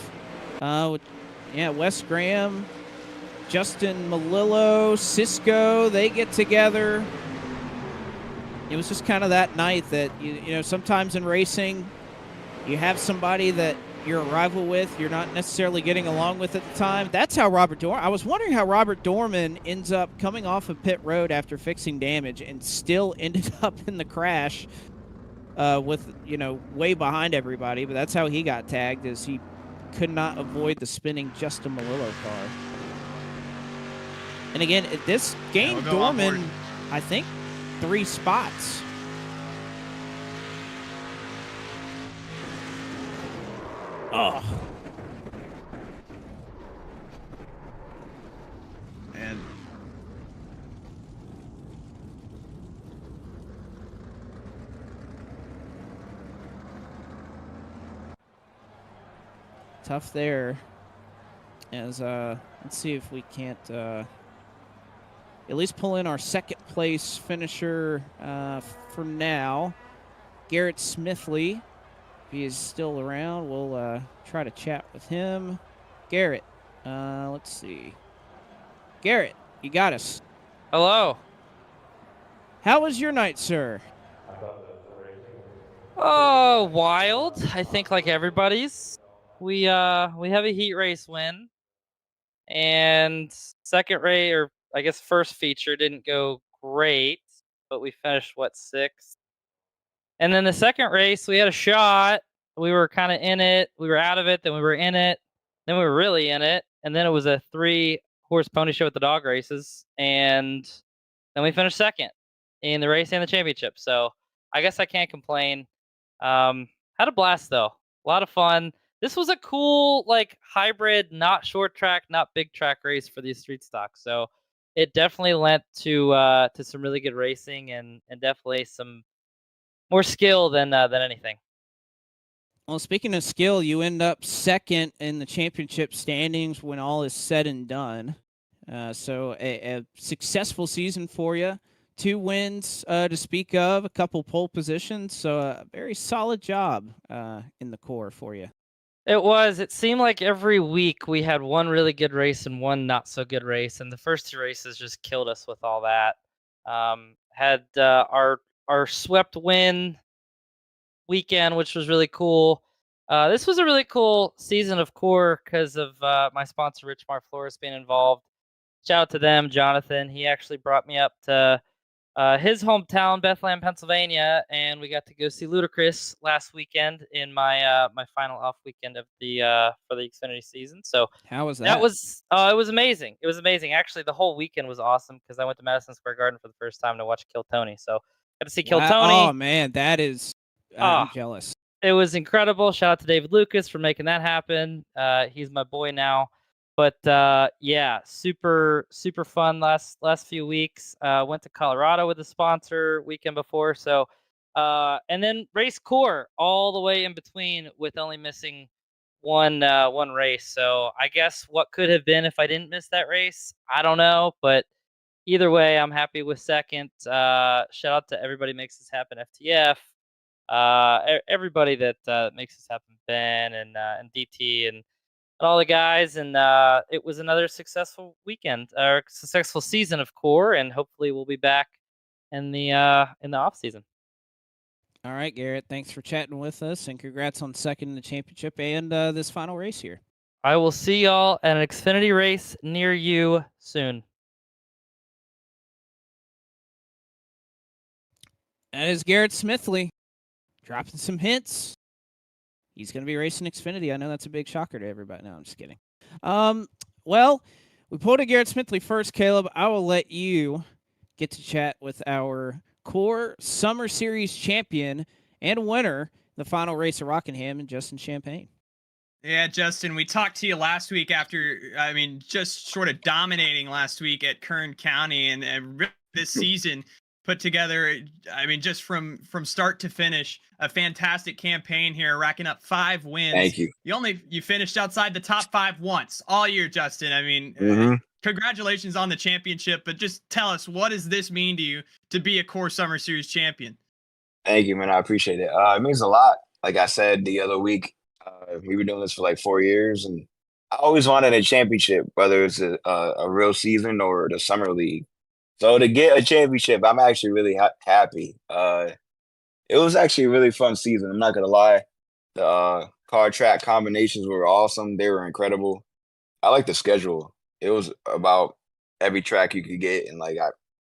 Speaker 4: Wes Graham, Justin Malillo, Cisco, they get together. It was just kind of that night that you know sometimes in racing, you have somebody that you're a rival with, you're not necessarily getting along with at the time. That's how I was wondering how Robert Dorman ends up coming off of pit road after fixing damage and still ended up in the crash with, way behind everybody. But that's how he got tagged, as he could not avoid the spinning Justin Malillo car. And again, this gained Dorman, I think, 3 spots. Oh.
Speaker 5: And
Speaker 4: tough there. As let's see if we can't at least pull in our second place finisher for now. Garrett Smithley. If he is still around, we'll try to chat with him. Garrett, let's see. Garrett, you got us.
Speaker 10: Hello.
Speaker 4: How was your night, sir?
Speaker 10: Oh, wild. I think like everybody's. We have a heat race win. And second race, or I guess first feature, didn't go great, but we finished 6th. And then the second race, we had a shot. We were kind of in it. We were out of it. Then we were in it. Then we were really in it. And then it was a 3-horse pony show at the dog races. And then we finished second in the race and the championship. So I guess I can't complain. Had a blast, though. A lot of fun. This was a cool, hybrid, not short track, not big track race for these street stocks. So it definitely lent to some really good racing and definitely some more skill than anything.
Speaker 4: Well, speaking of skill, you end up second in the championship standings when all is said and done. So a successful season for you. 2 wins to speak of, a couple pole positions. So a very solid job in the core for you.
Speaker 10: It seemed like every week we had one really good race and one not so good race. And the first 2 races just killed us with all that. Had our swept win weekend, which was really cool. This was a really cool season of core because of my sponsor, Rich Mar Flores, being involved. Shout out to them, Jonathan. He actually brought me up to his hometown, Bethlehem, Pennsylvania, and we got to go see Ludacris last weekend in my my final off weekend of the for the Xfinity season. So
Speaker 4: how was that?
Speaker 10: That was it was amazing. It was amazing. Actually, the whole weekend was awesome because I went to Madison Square Garden for the first time to watch Kill Tony. So got to see Kill Tony.
Speaker 4: Oh man, that is I'm jealous.
Speaker 10: It was incredible. Shout out to David Lucas for making that happen. He's my boy now. But yeah, super fun last few weeks. Went to Colorado with a sponsor weekend before. So and then race core all the way in between with only missing one race. So I guess what could have been if I didn't miss that race, I don't know. But either way, I'm happy with second. Shout out to everybody makes this happen, FTF. Everybody that makes this happen, Ben and DT and all the guys, and it was another successful weekend or successful season of core, and hopefully we'll be back in the off season.
Speaker 4: All right, Garrett, thanks for chatting with us, and congrats on second in the championship and this final race here.
Speaker 10: I will see y'all at an Xfinity race near you soon.
Speaker 4: That is Garrett Smithley dropping some hints. He's going to be racing Xfinity. I know that's a big shocker to everybody. No, I'm just kidding. Well, we pulled a Garrett Smithley first, Caleb. I will let you get to chat with our Core Summer Series champion and winner, the final race of Rockingham, and Justin Champagne.
Speaker 5: Yeah, Justin, we talked to you last week after, just sort of dominating last week at Kern County, and really this season put together, just from start to finish, a fantastic campaign here, racking up 5 wins.
Speaker 11: Thank you.
Speaker 5: You finished outside the top 5 once all year, Justin. Congratulations on the championship, but just tell us, what does this mean to you to be a Core Summer Series champion?
Speaker 11: Thank you, man. I appreciate it. It means a lot. Like I said the other week, we were doing this for like 4 years, and I always wanted a championship, whether it's a real season or the summer league. So to get a championship, I'm actually really happy. It was actually a really fun season. I'm not gonna lie. The car track combinations were awesome. They were incredible. I like the schedule. It was about every track you could get, and like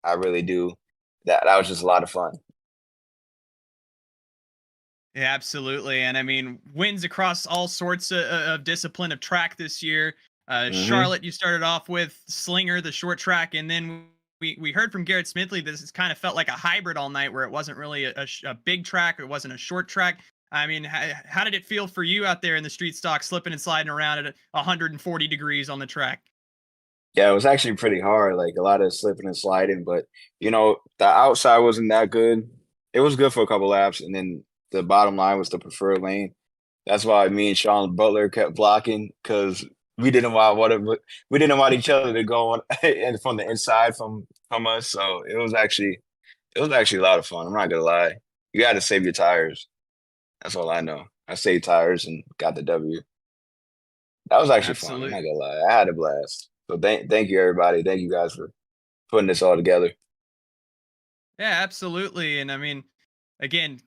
Speaker 11: I really do. That was just a lot of fun.
Speaker 5: Yeah, absolutely. And wins across all sorts of discipline of track this year. Charlotte, you started off with Slinger, the short track, and then we heard from Garrett Smithley this has kind of felt like a hybrid all night, where it wasn't really a big track, it wasn't a short track. How did it feel for you out there in the street stock, slipping and sliding around at 140 degrees on the track?
Speaker 11: Yeah, it was actually pretty hard, like a lot of slipping and sliding, but the outside wasn't that good. It was good for a couple laps, and then the bottom line was the preferred lane. That's why me and Sean Butler kept blocking, because we didn't want each other to go on and from the inside from us. So it was actually a lot of fun. I'm not gonna lie. You got to save your tires. That's all I know. I saved tires and got the W. That was actually fun. I'm not gonna lie. I had a blast. So thank you, everybody. Thank you guys for putting this all together.
Speaker 5: Yeah, absolutely. And again,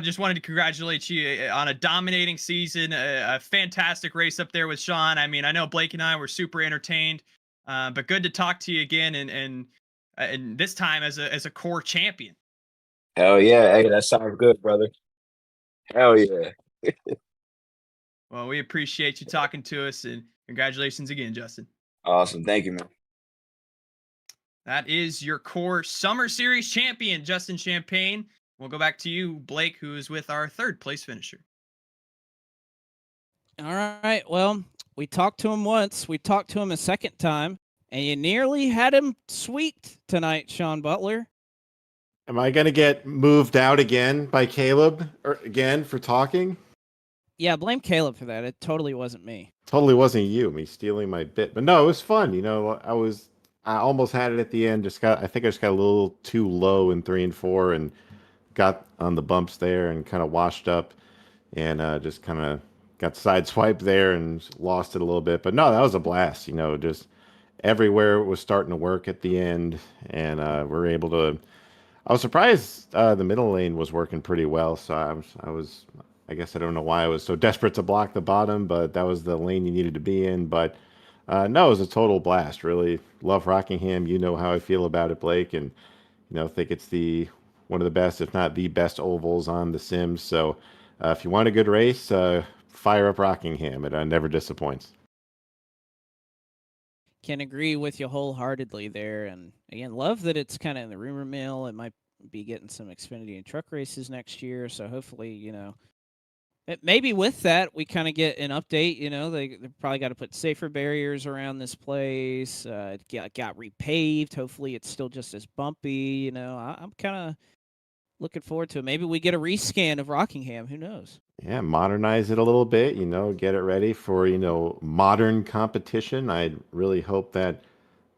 Speaker 5: just wanted to congratulate you on a dominating season, a fantastic race up there with Sean. I know Blake and I were super entertained, but good to talk to you again, and this time as a core champion.
Speaker 11: Hell yeah. Hey, that sounds good, brother. Hell yeah.
Speaker 5: Well, we appreciate you talking to us, and congratulations again, Justin.
Speaker 11: Awesome. Thank you, man.
Speaker 5: That is your Core Summer Series champion, Justin Champagne. We'll go back to you, Blake, who is with our 3rd place finisher.
Speaker 4: All right. Well, we talked to him once. We talked to him a second time, and you nearly had him sweet tonight, Sean Butler.
Speaker 3: Am I going to get moved out again by Caleb again for talking?
Speaker 4: Yeah, blame Caleb for that. It totally wasn't me.
Speaker 3: Totally wasn't you, me stealing my bit. But no, it was fun. I almost had it at the end. I think I just got a little too low in 3 and 4 and got on the bumps there and kind of washed up and just kind of got sideswiped there and lost it a little bit. But no, that was a blast. Just everywhere was starting to work at the end, and we're able to. I was surprised the middle lane was working pretty well. So I guess I don't know why I was so desperate to block the bottom, but that was the lane you needed to be in. But no, it was a total blast. Really love Rockingham. You know how I feel about it, Blake, and think it's one of the best, if not the best, ovals on the Sims. So if you want a good race, fire up Rockingham. It never disappoints.
Speaker 4: Can agree with you wholeheartedly there. And again, love that it's kind of in the rumor mill. It might be getting some Xfinity and truck races next year. So hopefully, maybe with that, we kind of get an update. They probably got to put safer barriers around this place. It got repaved. Hopefully it's still just as bumpy. I'm kind of looking forward to it. Maybe we get a rescan of Rockingham. Who knows?
Speaker 3: Yeah, modernize it a little bit, get it ready for, modern competition. I really hope that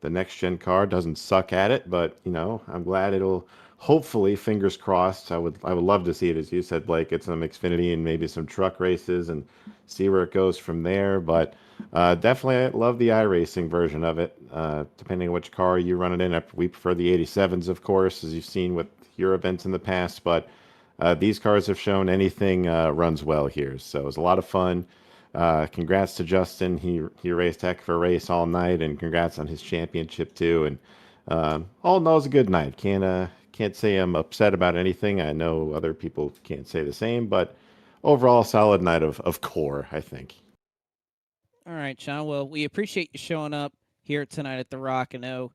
Speaker 3: the next gen car doesn't suck at it, but, I'm glad it'll hopefully, fingers crossed. I would love to see it, as you said, Blake, get some Xfinity and maybe some truck races and see where it goes from there. But definitely, I love the iRacing version of it. Depending on which car you run it in, we prefer the 87s, of course, as you've seen with your events in the past. But these cars have shown anything runs well here, so it was a lot of fun. Congrats to Justin. He raced heck of a race all night, and congrats on his championship too. And all in all, it was a good night. Can't say I'm upset about anything. I know other people can't say the same, but overall, solid night of core, I think.
Speaker 4: All right, Sean. Well, we appreciate you showing up here tonight at the Rock. I know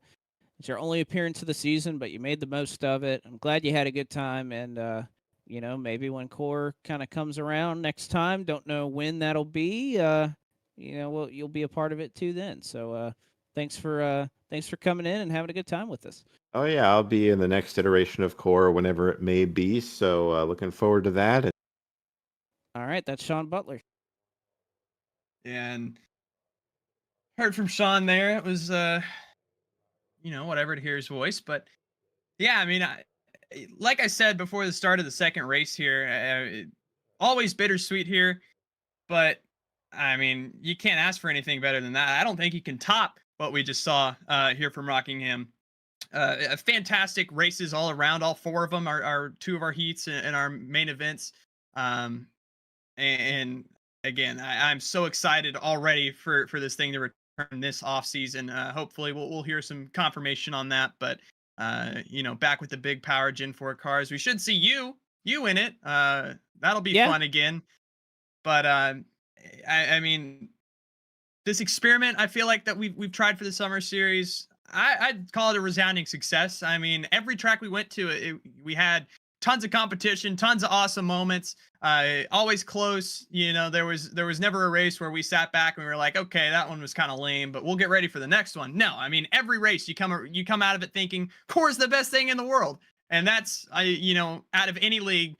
Speaker 4: it's your only appearance of the season, but you made the most of it. I'm glad you had a good time, and maybe when core kind of comes around next time, don't know when that'll be. You'll be a part of it too then. So thanks for coming in and having a good time with us.
Speaker 3: Oh yeah, I'll be in the next iteration of core whenever it may be. So looking forward to that.
Speaker 4: All right, that's Sean Butler.
Speaker 5: And heard from Sean there. It was whatever to hear his voice, but yeah, I mean, like I said before the start of the second race here, always bittersweet here, but I mean, you can't ask for anything better than that. I don't think you can top what we just saw here from Rockingham. Fantastic races all around. All four of them are two of our heats and our main events. And again, I'm so excited already for this thing to return this off season. Hopefully, we'll hear some confirmation on that. But back with the big power Gen 4 cars, we should see you in it. That'll be fun again. But I mean, this experiment, I feel like that we've tried for the summer series, I'd call it a resounding success. I mean, every track we went to, we had tons of competition, tons of awesome moments, always close. There was never a race where we sat back and we were like, okay, that one was kind of lame, but we'll get ready for the next one. No, I mean, every race you come out of it thinking core's the best thing in the world. And that's, out of any league,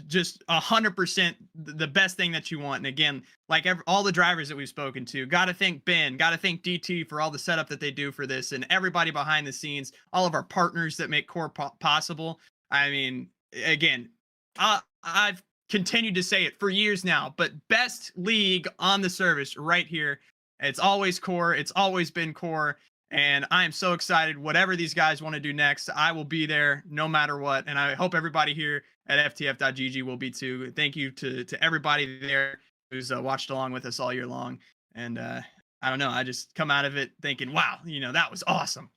Speaker 5: just 100% the best thing that you want. And again, like all the drivers that we've spoken to, got to thank Ben, got to thank DT for all the setup that they do for this, and everybody behind the scenes, all of our partners that make core possible. I mean, again, I've continued to say it for years now, but best league on the service right here. It's always core. It's always been core. And I am so excited. Whatever these guys want to do next, I will be there no matter what. And I hope everybody here at ftf.gg will be too. Thank you to everybody there who's watched along with us all year long. And I don't know, I just come out of it thinking, wow, that was awesome.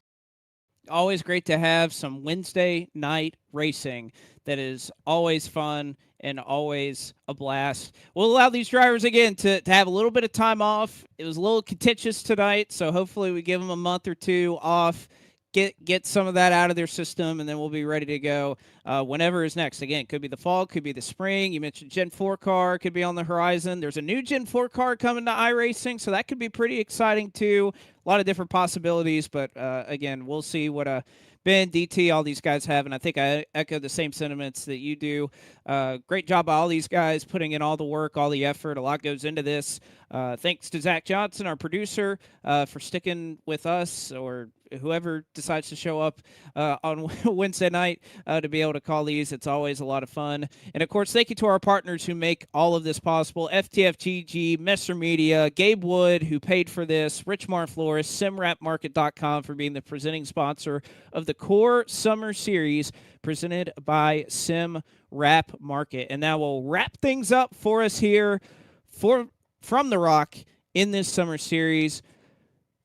Speaker 4: Always great to have some Wednesday night racing that is always fun and always a blast. We'll allow these drivers again to have a little bit of time off. It was a little contentious tonight, so hopefully we give them a month or two off, get some of that out of their system, and then we'll be ready to go whenever is next. Again, it could be the fall, could be the spring. You mentioned Gen 4 car could be on the horizon. There's a new Gen 4 car coming to iRacing, so that could be pretty exciting too. A lot of different possibilities, but again, we'll see what Ben, DT, all these guys have, and I think I echo the same sentiments that you do. Great job by all these guys putting in all the work, all the effort. A lot goes into this. Thanks to Zach Johnson, our producer, for sticking with us, or whoever decides to show up on Wednesday night to be able to call these. It's always a lot of fun. And, of course, thank you to our partners who make all of this possible. FTFGG, Messer Media, Gabe Wood, who paid for this, Rich Marflores, SimWrapMarket.com for being the presenting sponsor of the Core Summer Series presented by Sim Wrap Market. And now we'll wrap things up for us here from The Rock in this summer series.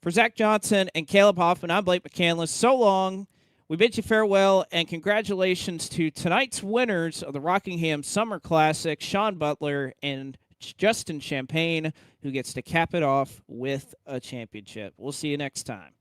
Speaker 4: For Zach Johnson and Caleb Hoffman, I'm Blake McCandless. So long. We bid you farewell, and congratulations to tonight's winners of the Rockingham Summer Classic, Sean Butler and Justin Champagne, who gets to cap it off with a championship. We'll see you next time.